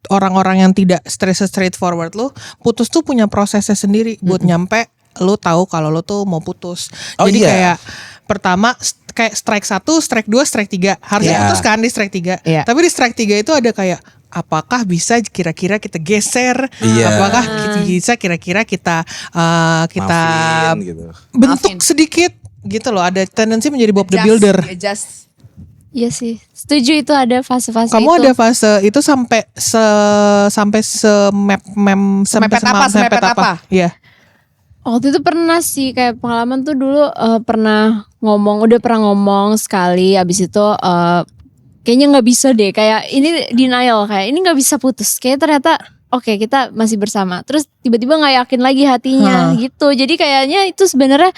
orang-orang yang tidak straightforward lu, putus tuh punya prosesnya sendiri buat nyampe lu tahu kalau lu tuh mau putus. Oh, Jadi iya. kayak pertama kayak strike 1, strike 2, strike 3. Harusnya Iya. putus kan di strike 3. Iya. Tapi di strike 3 itu ada kayak apakah bisa kira-kira kita geser? Iya. Apakah bisa kira-kira kita Maafin gitu. bentuk Maafin. sedikit gitu loh. Ada tendensi menjadi Bob the Adjust, Builder. adjust. Iya sih, setuju itu ada fase-fase Kamu itu. ada fase itu sampai Semepet apa? Iya. Waktu itu pernah sih kayak pengalaman tuh dulu udah pernah ngomong sekali, abis itu kayaknya nggak bisa deh, kayak ini denial, kayak ini nggak bisa putus, kayak ternyata oke, kita masih bersama, terus tiba-tiba nggak yakin lagi hatinya gitu, jadi kayaknya itu sebenarnya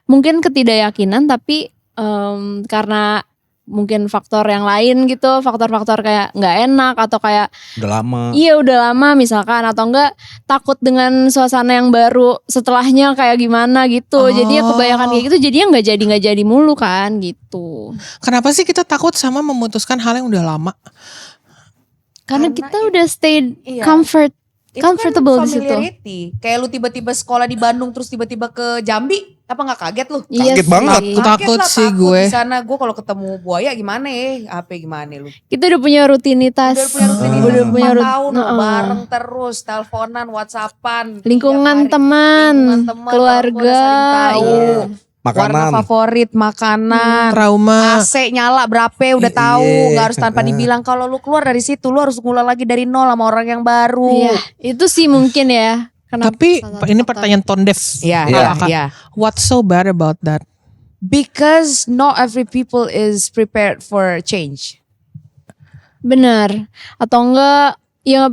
mungkin ketidakyakinan tapi karena mungkin faktor yang lain gitu, faktor-faktor kayak nggak enak atau kayak Udah lama. iya udah lama misalkan, atau enggak takut dengan suasana yang baru setelahnya kayak gimana gitu. Jadi ya kebanyakan kayak gitu, jadinya nggak jadi mulu kan gitu. Kenapa sih kita takut sama memutuskan hal yang udah lama? Karena kita udah stay Iya. comfortable di situ. familiarity. Kayak lu tiba-tiba sekolah di Bandung terus tiba-tiba ke Jambi, apa nggak kaget lu? Iya Kaget sih. banget. Takut lah, sih gue. Di sana gue kalau ketemu buaya gimana ya? Apa gimana lu? Kita udah punya rutinitas. Udah punya rutinitas. Udah punya 4 tahun lo Heeh. bareng terus, teleponan, WhatsAppan, Lingkungan tiap hari. teman, Lingkungan teman, keluarga, orang tua udah saling tahu. iya. Warna Makanan. favorit, makanan, Trauma. AC nyala berapa udah tahu, Iya. nggak harus tanpa dibilang. Kalau lu keluar dari situ, lu harus ngulang lagi dari nol sama orang yang baru. Iya, itu sih mungkin ya. Kenapa Tapi salah ini faktor. pertanyaan tone deaf. Iya, Iya. iya. What's so bad about that? Because not every people is prepared for change. Benar. Atau enggak ya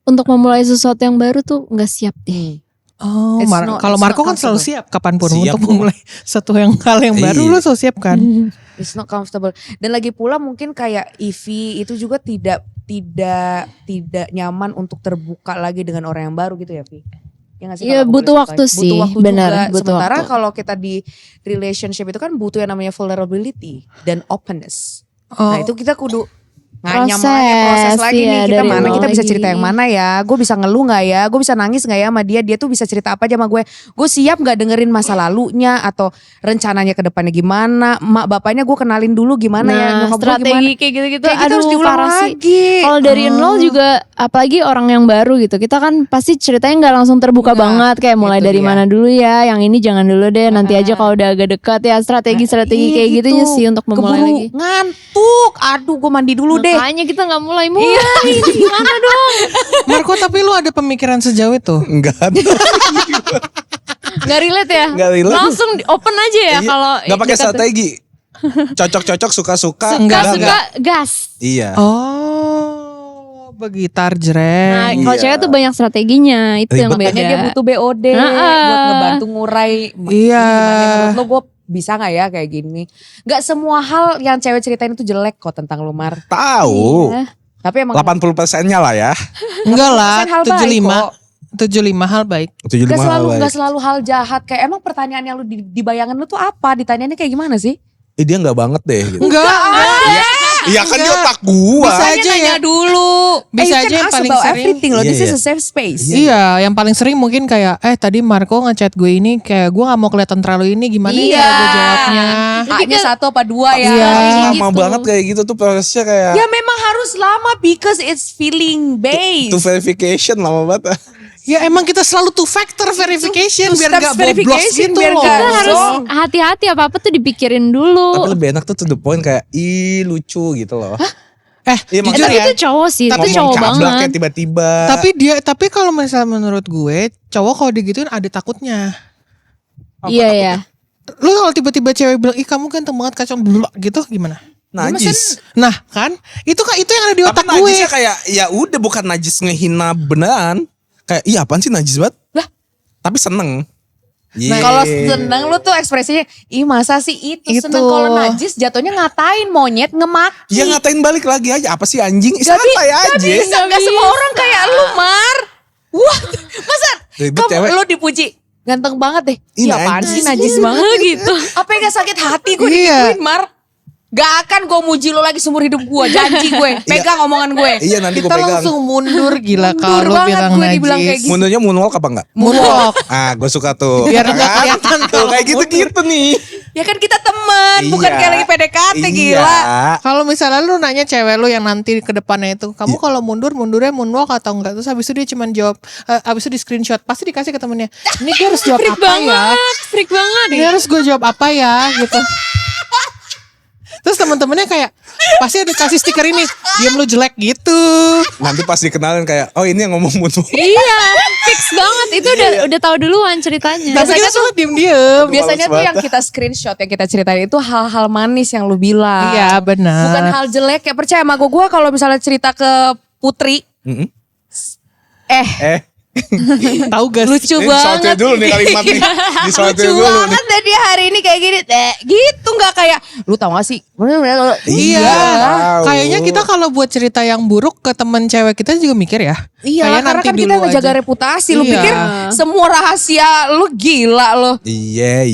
untuk memulai sesuatu yang baru tuh enggak siap deh. Oh, It's not- kalau it's Marco not kan selalu comfortable. siap kapanpun Siap untuk kok. memulai satu hal yang baru, Iya. lu selalu siap kan? It's not comfortable. Dan lagi pula mungkin kayak Ivy itu juga tidak nyaman untuk terbuka lagi dengan orang yang baru gitu ya, Vi. Ya nggak sih, Iya, kalau aku butuh boleh waktu ceritain? sih. Butuh waktu Benar, juga. butuh Sementara waktu. kalau kita di relationship itu kan butuh yang namanya vulnerability dan openness. Oh, Nah itu kita kudu proses Proses, lagi iya, nih, kita dari mana nol kita bisa lagi. cerita yang mana ya, gue bisa ngeluh gak ya, gue bisa nangis gak ya sama dia tuh bisa cerita apa aja sama gue siap gak dengerin masa lalunya atau rencananya ke depannya gimana, mak bapaknya gue kenalin dulu gimana ya, Nah, nyokap gue strategi gimana. kayak gitu-gitu Kayak gitu harus diulang parah sih. lagi. Kalau dari nol juga apalagi orang yang baru gitu. Kita kan pasti ceritanya nggak langsung terbuka Nggak, banget, kayak mulai itu dari dia. mana dulu ya, yang ini jangan dulu deh, nanti aja kalau udah agak dekat ya, strategi-strategi Iya kayak gitunya sih untuk memulai Keburu lagi. ngantuk, aduh gue mandi dulu deh. Makanya kita nggak mulai Iya. gimana dong? Marco, tapi lu ada pemikiran sejauh itu? Enggak ada. Nggak relate ya? Nggak relate. Langsung open aja ya kalau Enggak pakai dekat- strategi. Cocok-cocok, suka-suka. Enggak, enggak, suka gas. Iya. Oh, begitar jreng. Nah, kalau Iya. cewek tuh banyak strateginya, itu yang Ribet. beda. Makanya dia butuh BOD Heeh. buat ngebantu ngurai. Iya. Gimana menurut lo gue bisa gak ya kayak gini? Gak semua hal yang cewek ceritain itu jelek kok tentang lu, Mar. Tahu. Iya. Tapi emang 80%-nya lah ya. Enggak lah, 80% hal baik 75. kok. 75 hal baik. 75 Gak selalu hal jahat. Kayak emang pertanyaan yang lu di bayangan lu tuh apa? Ditanyainnya kayak gimana sih? Dia enggak banget deh gitu. Enggak. Iya kan di otak gua. Bisa aja ya. dulu. Bisa you aja can yang ask paling about sering. everything loh. Iya, This is iya. a safe space. Iya, yang paling sering mungkin kayak tadi Marco ngechat gue ini kayak gue gak mau kelihatan terlalu ini, gimana Iya. ya gue jawabnya. Hanya 1 apa 2 ya. Iya. Lama gitu. banget kayak gitu tuh prosesnya kayak. Ya memang harus lama because it's feeling based. Itu verification lama banget. Ya emang kita selalu two factor verification Two biar steps gak boblos verification, gitu biar loh. nggak Kita harus Zong. hati-hati apa-apa tuh dipikirin dulu. Tapi lebih enak tuh to the point kayak lucu gitu loh. Jujur Iya, maksudnya Tapi ya. itu cowok sih, itu ngomong cowok cablak banget. kayak tiba-tiba. Tapi kalau misalnya menurut gue cowok kalau digituin ada takutnya. Iya ya. Lu kalau tiba-tiba cewek bilang ih kamu ganteng banget kacau blok gitu gimana? najis. Nah kan itu yang ada di Tapi otak gue. najisnya kayak ya udah bukan najis ngehina beneran. Kayak iya apaan sih najis banget? Lah. Tapi seneng. Nah, kalau seneng lu tuh ekspresinya, ih masa sih itu Itu. seneng. Kalau najis jatuhnya ngatain monyet, ngemaki. ya ngatain balik lagi aja apa sih anjing? Gak Santai aja. bisa, gak semua orang kayak lu, Mar. Wah, masa Ribet kamu cewek. lu dipuji ganteng banget deh. Ih, Iya apaan sih najis. najis banget gitu. Apa yang gak sakit hati gue Iya. digituin, Mar? Gak akan gue muji lo lagi seumur hidup gue. Janji gue. Pegang omongan gue. Iya nanti gue Kita pegang. langsung mundur gila Mundur kalau banget bilang gue dibilang kayak najis. gitu. Mundurnya moonwalk apa enggak? Moonwalk. Ah, gue suka tuh. Biar nggak Kan? kelihatan Tuh, kalau kayak gitu-gitu nih. Ya kan kita teman, bukan Iya. kayak lagi PDKT Iya. gila. Kalau misalnya lu nanya cewek lu yang nanti ke depannya itu, kamu kalau mundurnya moonwalk atau enggak? Terus habis itu dia cuman jawab, habis itu di screenshot, pasti dikasih ke temennya. Ini gue harus jawab Freak apa ya? banget, freak banget. Ini harus gue jawab apa ya gitu. Terus temen-temennya kayak pasti ada kasih stiker ini, diam lu jelek gitu. Nanti pas dikenalin kayak, oh ini yang ngomong moonwalk. Iya, fix banget. Itu udah tahu duluan ceritanya. Tapi kita suka diem-diem. Biasanya tuh Males yang kita screenshot, yang kita ceritain itu hal-hal manis yang lu bilang. Iya benar. Bukan hal jelek. Ya percaya sama gue kalau misalnya cerita ke Putri. Mm-mm. Tahu gak sih? Lucu Ini banget. disortir dulu nih kalimat nih. Disortir Lucu dulu nih. banget dan dia hari ini kayak gini. Gitu gak kayak. Lu tau gak sih? Iya, tahu. kayaknya kita kalau buat cerita yang buruk ke temen cewek kita juga mikir ya. Iya Kayak karena nanti kan kita dulu ngejaga aja. reputasi. Lu Iya. pikir semua rahasia lu gila lo. Iya.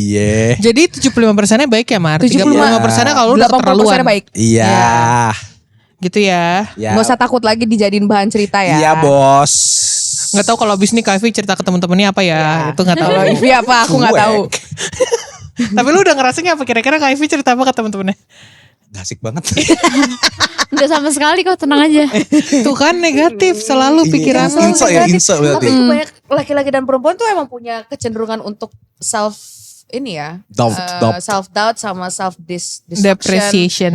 Jadi 75%-nya baik ya Mar? 75%. 35%-nya kalau udah 80% keterlaluan. baik. Iya. Gitu ya. Ya. Gak usah takut lagi dijadiin bahan cerita ya. Iya bos. Nggak tahu kalau abis ini Kak Evi cerita ke temen-temennya apa ya. Itu nggak tahu. Kalau Ivi apa aku gak Cuek. tahu. Tapi lu udah ngerasanya apa? Kira-kira Kak Evi cerita apa ke temen-temennya? Gak asik banget. Enggak sama sekali kok, tenang aja. Tuh kan negatif selalu pikiran lu. Insa ya, insa berarti. Tapi banyak laki-laki dan perempuan tuh emang punya kecenderungan untuk self ini ya. Doubt. Self doubt sama self destruction. Depreciation.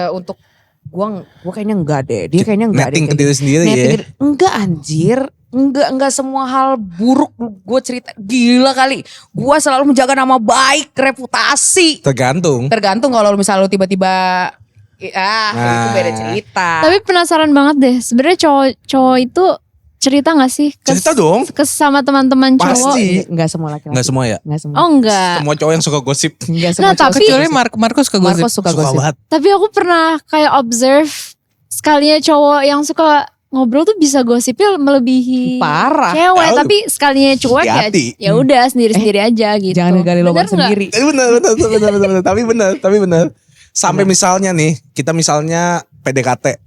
Untuk gua kayaknya enggak deh. Dia kayaknya enggak Netting deh. ke diri sendiri ya. Enggak anjir. Enggak semua hal buruk gue cerita. Gila kali. Gue selalu menjaga nama baik, reputasi. Tergantung. Tergantung kalau misalnya lu tiba-tiba itu beda cerita. Tapi penasaran banget deh. Sebenarnya cowok itu cerita gak sih? Cerita dong. Sama teman-teman cowok. Pasti. Enggak semua laki-laki. Enggak semua ya. Enggak semua. Oh enggak. Semua cowok yang suka gosip. Enggak semua. Nah, cowok tapi- suka Kecuali gosip. Markus ke gosip. Marcos suka Suka gosip. banget. Tapi aku pernah kayak observe sekalinya cowok yang suka ngobrol tuh bisa gosipnya melebihi Parah. cewek. Tahu. Tapi sekalinya cuek ya Hati-hati. ya udah sendiri-sendiri aja gitu. Jangan ngegali lubang Bener nggak? sendiri. Bener. Tapi bener. Sampai misalnya nih, kita misalnya PDKT.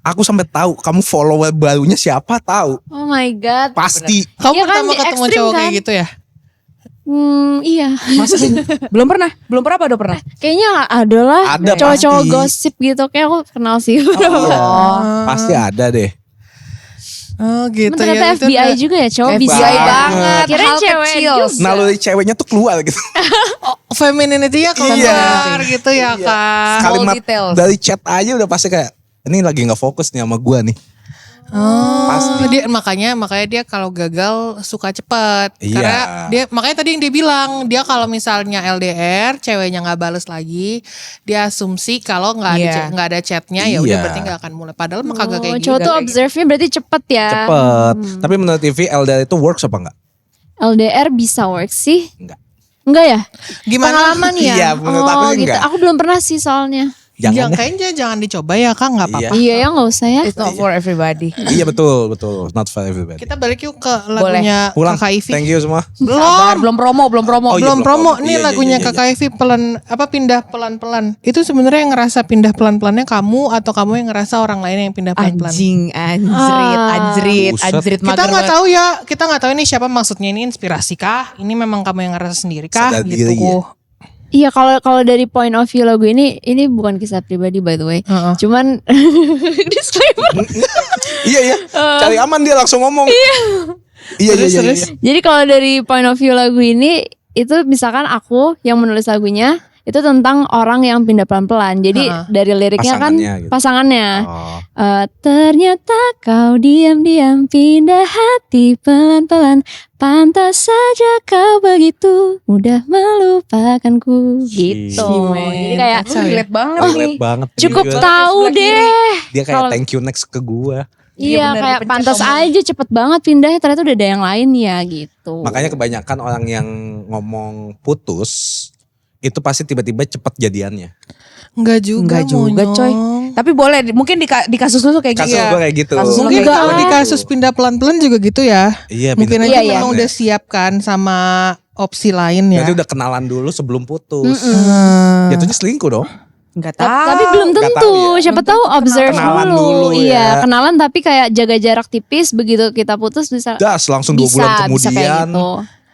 Aku sampai tahu kamu follower barunya siapa tahu. Oh my god. Pasti. Kamu Iya kan, pertama ketemu ekstrim cowok kan? kayak gitu ya? Iya. Masa sih? Belum pernah apa udah pernah? Kayaknya ada lah Ada cowok-cowok pasti. gosip gitu. Kayak aku kenal sih. Pasti ada deh. Oh gitu Ternyata ya. itu FBI udah- juga ya cowok FBI bisa banget. Kirain Hal cewek kecil. juga. Naluri ceweknya tuh keluar gitu. Femininity-nya keluar gitu ya Kak. Kalimat details. dari chat aja udah pasti kayak ini lagi nggak fokus nih sama gua nih. Oh, dia makanya dia kalau gagal suka cepet. Iya. Karena dia makanya tadi yang dia bilang dia kalau misalnya LDR ceweknya nggak bales lagi, dia asumsi kalau Iya. nggak ada chatnya ya udah Iya. berarti nggak akan mulai. Padahal mah kagak kayak gitu. Cowok tuh observe-nya berarti cepet ya. Cepet. Tapi menurut TV LDR itu works apa enggak? LDR bisa work sih? Enggak. Enggak ya? Gimana? Pengalaman ya? Iya, menurut aku sih gitu. enggak. Aku belum pernah sih soalnya. Jangan deh. Kayaknya jangan dicoba ya Kak, nggak apa-apa. Iya ya nggak usah ya. It's not for everybody. Iya betul. Not for everybody. Kita balik yuk ke lagunya Pulang. Kakak Ivy. Thank you semua. Sabar, belum promo. Oh, iya, belum belum promo. promo. Nih Iya, lagunya iya. Kakak Ivy pindah pelan-pelan. Itu sebenarnya yang ngerasa pindah pelan-pelannya kamu atau kamu yang ngerasa orang lain yang pindah pelan-pelan? Anjrit Kita mager nggak banget. tahu ya, kita nggak tahu ini siapa maksudnya, ini inspirasi kah? Ini memang kamu yang ngerasa sendiri kah? Sadar Gitu. diri ya. Iya kalau dari point of view lagu ini bukan kisah pribadi by the way. Heeh. Cuman disclaimer. Iya. Cari aman dia langsung ngomong. Iya. Terus. Jadi kalau dari point of view lagu ini itu misalkan aku yang menulis lagunya itu tentang orang yang pindah pelan-pelan. Jadi Ha-ha. dari liriknya kan Pasangannya gitu. pasangannya. Oh. Ternyata kau diam-diam pindah hati pelan-pelan. Pantas saja kau begitu mudah melupakanku. Gitu. Jadi kayak relate banget nih. Relate banget. cukup Juga. tahu deh. Dia kayak Kalau- thank you next ke gua. Iya bener, kayak dipencet pantas tombol. aja cepet banget pindahnya, ternyata udah ada yang lain ya gitu. Makanya kebanyakan orang yang ngomong putus itu pasti tiba-tiba cepet jadiannya. Enggak juga, Enggak juga Monyong. coy. Tapi boleh mungkin di kasus lu tuh kayak gitu. Kasus gua kayak gitu. Kasus lu Mungkin kayak kalau gitu. di kasus pindah pelan-pelan juga gitu ya. Iya, Mungkin pindah aja Iya, memang pelan-pelan udah ya. siap kan sama opsi lain ya. Berarti udah kenalan dulu sebelum putus. Hmm. Jatuhnya selingkuh dong. Nggak tahu. Tapi belum Nggak tentu, tahu ya. siapa tahu observe Kenalan dulu. dulu ya. Iya, kenalan tapi kayak jaga jarak tipis, begitu kita putus bisa Das langsung 2 bulan bisa kayak kemudian. gitu.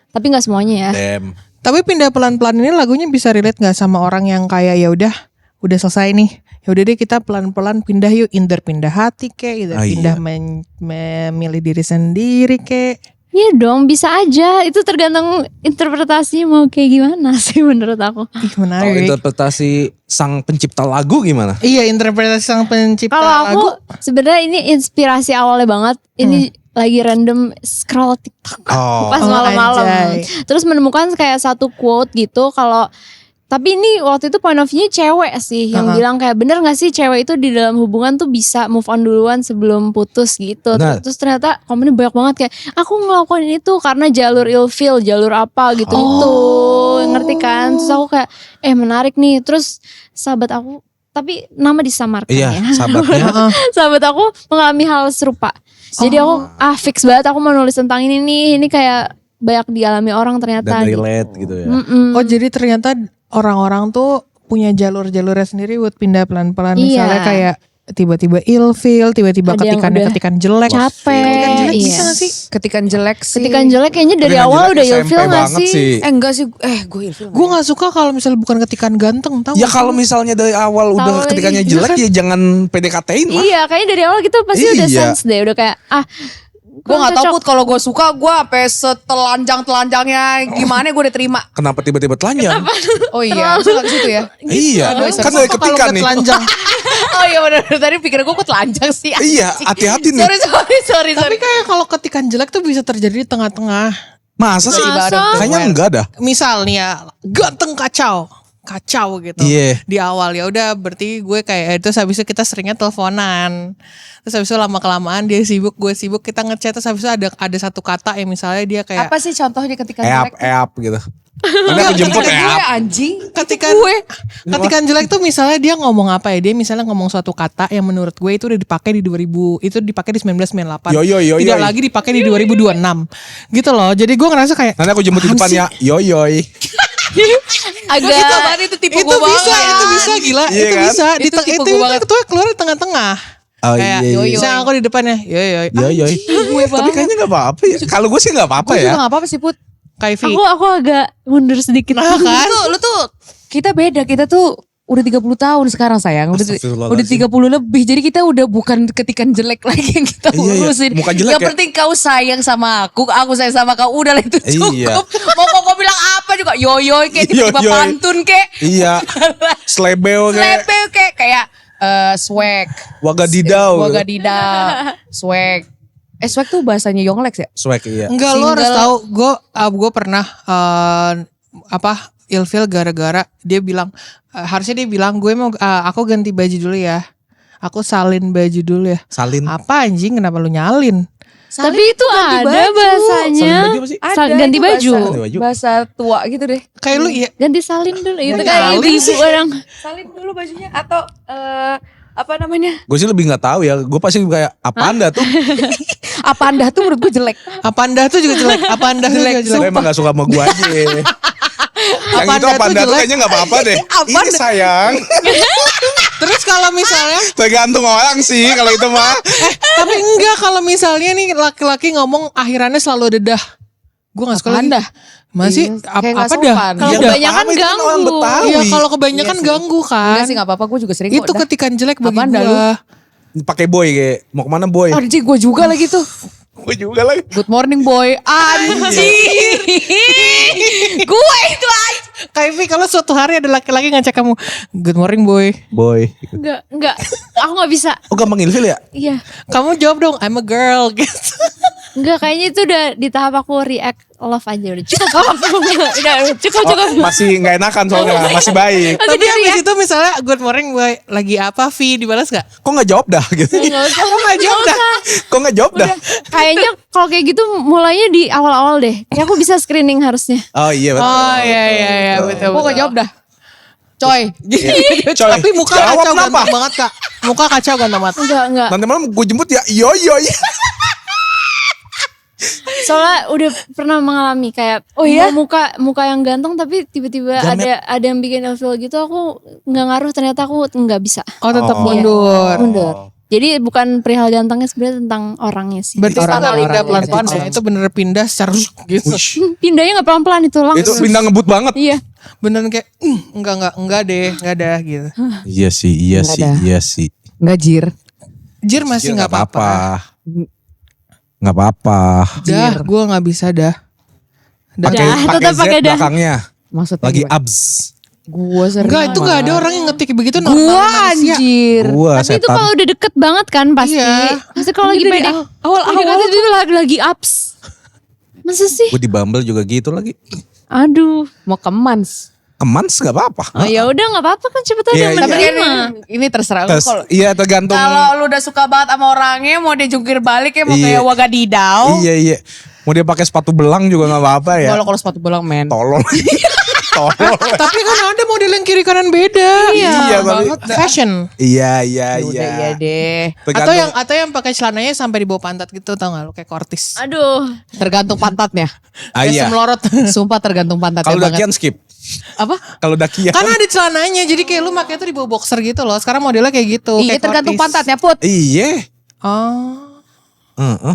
Tapi nggak semuanya ya. Damn. Tapi pindah pelan-pelan ini lagunya bisa relate nggak sama orang yang kayak ya udah selesai nih. Ya udah deh kita pelan-pelan pindah yuk, either pindah hati kek, either Ah, pindah iya. memilih diri sendiri kek. Iya dong, bisa aja. Itu tergantung interpretasi mau kayak gimana sih menurut aku. Ih Kalau menarik. interpretasi sang pencipta lagu gimana? Iya, interpretasi sang pencipta Kalau aku lagu. sebenarnya ini inspirasi awalnya banget. Ini lagi random scroll TikTok pas Oh, malam-malam. anjay. Terus menemukan kayak satu quote gitu kalau tapi ini waktu itu point of view cewek sih yang bilang kayak bener gak sih cewek itu di dalam hubungan tuh bisa move on duluan sebelum putus gitu. Benar. Terus ternyata komennya banyak banget kayak aku ngelakuin itu karena jalur ilfeel, jalur apa gitu itu. Ngerti kan? Terus aku kayak menarik nih. Terus sahabat aku tapi nama disamarkan Iya, ya. sahabatnya. Sahabat aku mengalami hal serupa. Jadi aku fix banget aku mau nulis tentang ini nih. Ini kayak banyak dialami orang ternyata. Dan gitu. relate gitu ya. Oh jadi ternyata orang-orang tuh punya jalur-jalurnya sendiri buat pindah pelan-pelan. Iya. Misalnya kayak tiba-tiba ilfeel, tiba-tiba Ada yang udah ketikan jelek. capek. Ketikan jelek Iya. bisa gak sih? Ketikan jelek sih. Ketikan jelek kayaknya dari Ketikan awal jelek udah SMP ilfeel gak banget sih? sih. Enggak sih. Gue ilfil. Gue gak suka kalau misalnya bukan ketikan ganteng, tau Ya gak? kalau misalnya dari awal udah Tahu ketikanya lagi. jelek ya jangan PDKT-in lah. Iya kayaknya dari awal gitu pasti udah Iya. sense deh. Udah kayak Gue gak tau Put, kalau gue suka gue sampai setelanjang-telanjangnya gimana gue udah terima. Kenapa tiba-tiba telanjang? Oh iya, bisa gak ke situ ya? Iya, kan dari Kalau ketikan nggak nih. telanjang. Oh iya benar, tadi pikir gue kok telanjang sih. Iya, hati-hati nih. Sorry. Tapi kayak kalau ketikan jelek tuh bisa terjadi di tengah-tengah. Masa sih? Masa? Kayaknya enggak dah. Misal nih ya, ganteng kacau gitu. Iya. Di awal ya udah berarti gue kayak itu habis itu kita seringnya teleponan. Terus habis itu lama kelamaan dia sibuk, gue sibuk, kita ngechat terus habis itu ada satu kata yang misalnya dia kayak Apa sih contohnya ketika Eap gitu. Nanti aku jemput Gue eap. anjing. ketikan jelek tuh misalnya dia ngomong apa ya, dia misalnya ngomong suatu kata yang menurut gue itu udah dipakai di 2000, itu dipakai di 1998. Yo. Tidak lagi dipakai di 2026. Gitu loh. Jadi gue ngerasa kayak Nanti aku jemput di apaan depan sih? ya. Yoyoy. agak Itu tipe itu gue bisa, banget. itu bisa gila, Iya itu kan? bisa. Itu tipe Itu gue banget. tuh keluar di tengah-tengah. Oh Kayak iya. iya. misalnya aku di depannya, yoyoy. Yoyoy. Tapi kayaknya gak apa-apa ya. Kalau gue sih gak apa-apa Gue ya. juga gak apa-apa sih Put. Kaifi. aku agak mundur sedikit. Nah, kan? Lu tuh kita beda, kita tuh udah 30 tahun sekarang sayang. Udah Astagfirullahaladzim. 30 lebih. Jadi kita udah bukan ketikan jelek lagi yang kita Iya, iya. urusin. Muka jelek Yang ya. penting kau sayang sama aku sayang sama kau. Udah lah itu cukup. Iya. Mau kau bilang apa juga. Yoyoy kayak tiba-tiba Yoyoy. pantun kayak. Iya. Slebeo kayak. Slepe kayak swag. Wagadidau. Wagadida. Swag. Swag tuh bahasanya Yonglex ya? Swag iya. Enggak, lo harus Single. tahu gue pernah ilfeel gara-gara dia bilang harusnya dia bilang gue mau aku ganti baju dulu ya. Aku salin baju dulu ya. Salin. Apa anjing, kenapa lu nyalin? Tapi itu ada Salin bahasanya. baju apa sih? Ganti itu baju. Ganti baju. Bahasa tua gitu deh. Kayak lu ya Ganti salin dulu. Itu Ganti kayak salin ibu orang. Salin dulu bajunya atau apa namanya? Gue sih lebih gak tahu ya. Gue pasti kayak apa anda tuh? Apa anda tuh menurut gue jelek. apa anda tuh juga jelek. Apa anda tuh juga Lo jelek. emang gak suka sama gue aja. Yang itu apa anda tuh kayaknya gak apa-apa deh. Ini sayang. Terus kalau misalnya Tergantung orang sih kalau itu mah. tapi enggak, kalau misalnya nih laki-laki ngomong akhirannya selalu dedah. Gue gak suka Apaan lagi. dah? Masih Iya, kayak nggak apa dah? sopan. Kalau Ya, kebanyakan nggak apa-apa, itu kan orang ganggu. Betawi. Iya, kalau kebanyakan Iya sih. ganggu kan. Enggak sih gak apa-apa, gue juga sering Itu kok. ketikan jelek bagi Apaan dah lu? gue. Pakai boy kayak mau kemana boy? Anjing gue juga lagi tuh. Gue juga lagi. Good morning boy. Anjing. Gue itu anjing. Kaifi, kalau suatu hari ada laki-laki ngajak kamu, good morning boy. Boy. Enggak. Aku gak bisa. Oh gampang ilfil ya? Iya. Kamu jawab dong, I'm a girl gitu. Enggak, kayaknya itu udah di tahap aku react love aja udah cukup. Udah cukup. Masih gak enakan soalnya. Masih baik. Aku Tapi jadi habis itu misalnya good morning boy, lagi apa Vi, dibalas gak? Kok gak jawab dah gitu? Enggak usah. Kok gak jawab dah? Kok gak jawab dah? Udah. Kayaknya kalau kayak gitu mulainya di awal-awal deh. Kayak aku bisa screening harusnya. Oh iya betul. Oh iya betul. Gue gak jawab dah. Coy. Coy, Tapi muka jawab kacau kenapa? ganteng banget kak. Muka kacau ganteng banget. Enggak. Nanti malam gue jemput ya. Yo. Soalnya udah pernah mengalami kayak Oh iya? mau muka yang ganteng tapi tiba-tiba Jamet. ada yang bikin ilfeel gitu, aku nggak ngaruh, ternyata aku nggak bisa. Oh tetap Oh. mundur. Mundur. Jadi bukan perihal gantengnya, sebenarnya tentang orangnya sih. Berarti itu Orang-orang nggak pindah pelan-pelan attitude. ya. Itu bener pindah secara gitu. Wush. Pindahnya nggak pelan-pelan itu Itu langsung. pindah ngebut banget. Iya. Beneran kayak enggak deh, enggak ada gitu. Iya sih, iya Nggak sih, ada. iya sih. Enggak jir. Jir masih nggak apa-apa. Nggak apa-apa. Dah, gue nggak bisa dah. Pakai tetap Z pakai dah. belakangnya. Maksudnya Lagi gimana? abs. Gua sering. Enggak, itu nggak ada orang yang ngetik begitu Gua normal manusia. anjir. Gua Tapi itu setan. kalau udah deket banget kan pasti. Iya. Pasti kalau lagi Dari pede. awal-awal itu lagi ups. Masa sih? Gue di Bumble juga gitu lagi. Aduh. mau kemans. Kemans gak apa-apa. Oh ya udah nggak apa-apa kan, siapa tahu Iya, dia iya. Tapi kan menerima. ini terserah lu Terus, kalau iya tergantung. kalau lu udah suka banget sama orangnya mau dia jungkir balik ya mau Iya. kayak Wagadidau. Iya. Mau dia pakai sepatu belang juga gak apa-apa ya. Kalau sepatu belang men. Tolong. Tolong. Tapi kan ada model yang kiri kanan beda. Iya, tapi- banget. Fashion. Iya. Udah iya deh. Tergantung. Atau yang pakai celananya sampai di bawah pantat gitu, tau gak lu, kayak kortis. Aduh. Tergantung pantatnya. Ah, Kayak iya. melorot. Sumpah tergantung pantatnya Kalau banget. dakian skip. Apa? Kalau dakian. Kan ada celananya, jadi kayak lu pakai tuh di bawah boxer gitu loh. Sekarang modelnya kayak gitu. Iya kayak tergantung kortis. pantatnya Put. Iya. Oh. Heeh.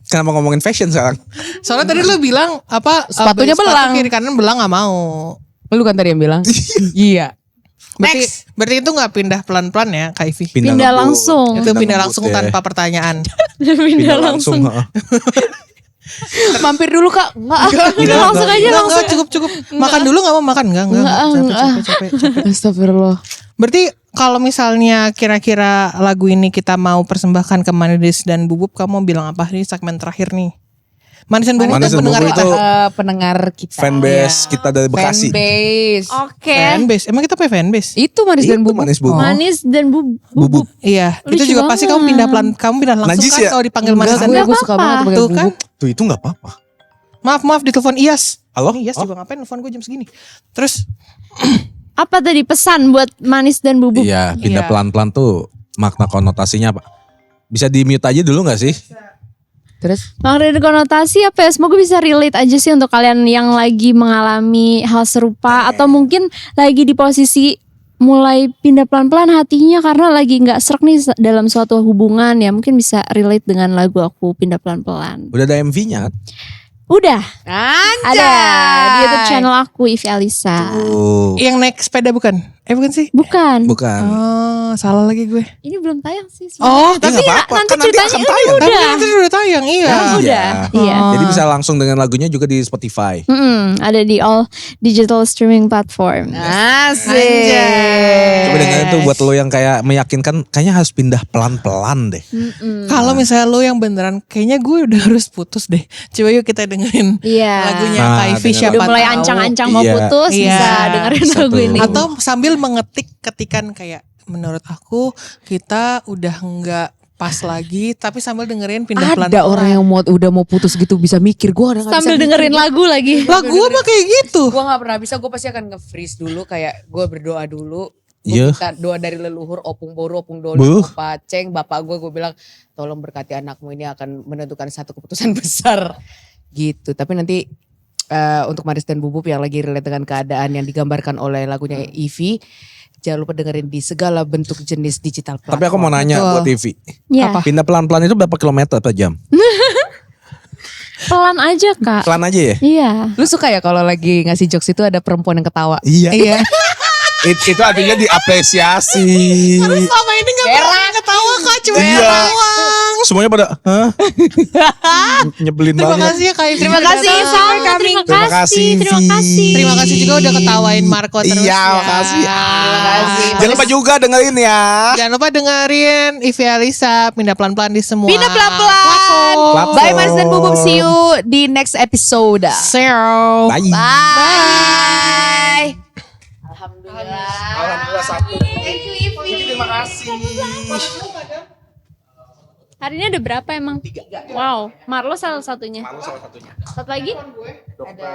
Kenapa ngomongin fashion sekarang? Soalnya tadi lu bilang apa? Sepatunya sepatu belang. kiri kanan belang gak mau. Lu kan tadi yang bilang. Iya. Berarti itu gak pindah pelan-pelan ya Kak Ivy? Pindah ngebut. langsung. Itu pindah ngebut langsung ya. tanpa pertanyaan. Pindah langsung. heeh. Mampir dulu Kak. Enggak. Pindah langsung aja Enggak, langsung. cukup. Makan dulu gak mau makan? Enggak. Capek. Astagfirullah. Berarti kalau misalnya kira-kira lagu ini kita mau persembahkan ke Manis dan Bubub, kamu bilang apa nih segmen terakhir nih? Manis dan Bubub Manis kan dan pendengar Bubub kita. itu Pendengar kita. Fanbase kita dari Bekasi. Fanbase. Oke. Fanbase. Emang kita punya fanbase? Itu manis dan Itu bubuk. Manis Bubub. Manis dan bubuk. Iya, Lucu itu juga pasti kamu banget. pindah pelan, kamu pindah langsung Najis kan ya? kalau dipanggil Manis Enggak, dan gue Bubub. suka banget pakai Tuh kan? bubuk. Tuh itu gak apa-apa. Maaf ditelepon Iyas. Halo? Iyas Oh. juga ngapain telepon gue jam segini. Terus Apa tadi pesan buat manis dan bubuk? Iya, pindah Iya. pelan-pelan tuh makna konotasinya apa? Bisa di mute aja dulu gak sih? Terus Makna dan konotasi apa ya? Semoga bisa relate aja sih untuk kalian yang lagi mengalami hal serupa atau mungkin lagi di posisi mulai pindah pelan-pelan hatinya karena lagi nggak srek nih dalam suatu hubungan, ya mungkin bisa relate dengan lagu aku pindah pelan-pelan. Udah ada MV-nya kan? Udah Anjay. ada di YouTube channel aku Ivy Alisa. Tuh. yang naik sepeda bukan? Bukan sih? Bukan. Bukan. Oh, salah lagi gue. Ini belum tayang sih. Oh, tapi nggak apa-apa. nanti Kan nanti ceritanya akan ini tayang. tapi udah. itu udah tayang, iya. Udah. Iya. Oh. Jadi bisa langsung dengan lagunya juga di Spotify. Ada di all digital streaming platform. Asik. Coba dengerin tuh buat lo yang kayak meyakinkan kayaknya harus pindah pelan-pelan deh. Kalau misalnya lo yang beneran kayaknya gue udah harus putus deh. Coba yuk kita dengerin Iya. lagunya Nah, Kak Ivy dengerin. siapa Udah mulai tahu. ancang-ancang mau Iya. putus, Iya. bisa dengerin Bisa lagu tuh. ini. Atau sambil mengetik ketikan kayak menurut aku kita udah nggak pas lagi, tapi sambil dengerin pindah pelan. Ada orang yang udah mau putus gitu bisa mikir. Gue udah sambil dengerin lagu lagi. lah gue mah kayak gitu. Gue gak pernah bisa. Gue pasti akan nge-freeze dulu. Kayak gue berdoa dulu. Gue Iya. minta doa dari leluhur. Opung Boru, Opung Dolo, Buh. Bapak Ceng, Bapak gue bilang tolong berkati anakmu ini akan menentukan satu keputusan besar. Gitu. Tapi nanti untuk Maris dan Bubub yang lagi relate dengan keadaan yang digambarkan oleh lagunya Ivy, jangan lupa dengerin di segala bentuk jenis digital platform. Tapi aku mau nanya Betul. buat TV. Ya, Pindah pelan-pelan itu berapa kilometer per jam? pelan aja kak. Pelan aja ya? Iya. Lu suka ya kalau lagi ngasih jokes itu ada perempuan yang ketawa? Iya. Iya. Itu artinya diapresiasi. Selama ini gak pernah ketawa Kak, cuma Iya. doang. Semuanya pada, hah? Nyebelin Terima banget. kasih ya Kak Ivy. Terima kasih Udah datang. sama. Terima Terima kasih. kasih, Terima Vi. kasih. Terima kasih juga udah ketawain Marco terus Iya, ya. makasih. Terima kasih. Jangan lupa juga dengerin ya. Jangan lupa dengerin Ivy Alisa pindah pelan-pelan di semua Pindah pelan-pelan. Platform. Bye Maris dan Bubub. See you di next episode. Zero. Bye. Bye. Alhamdulillah. Alhamdulillah satu. Thank you Ivy. Terima kasih. Hari ini ada berapa emang? 3. Wow, Marlo salah satunya. Salah satunya. Satu lagi? Ada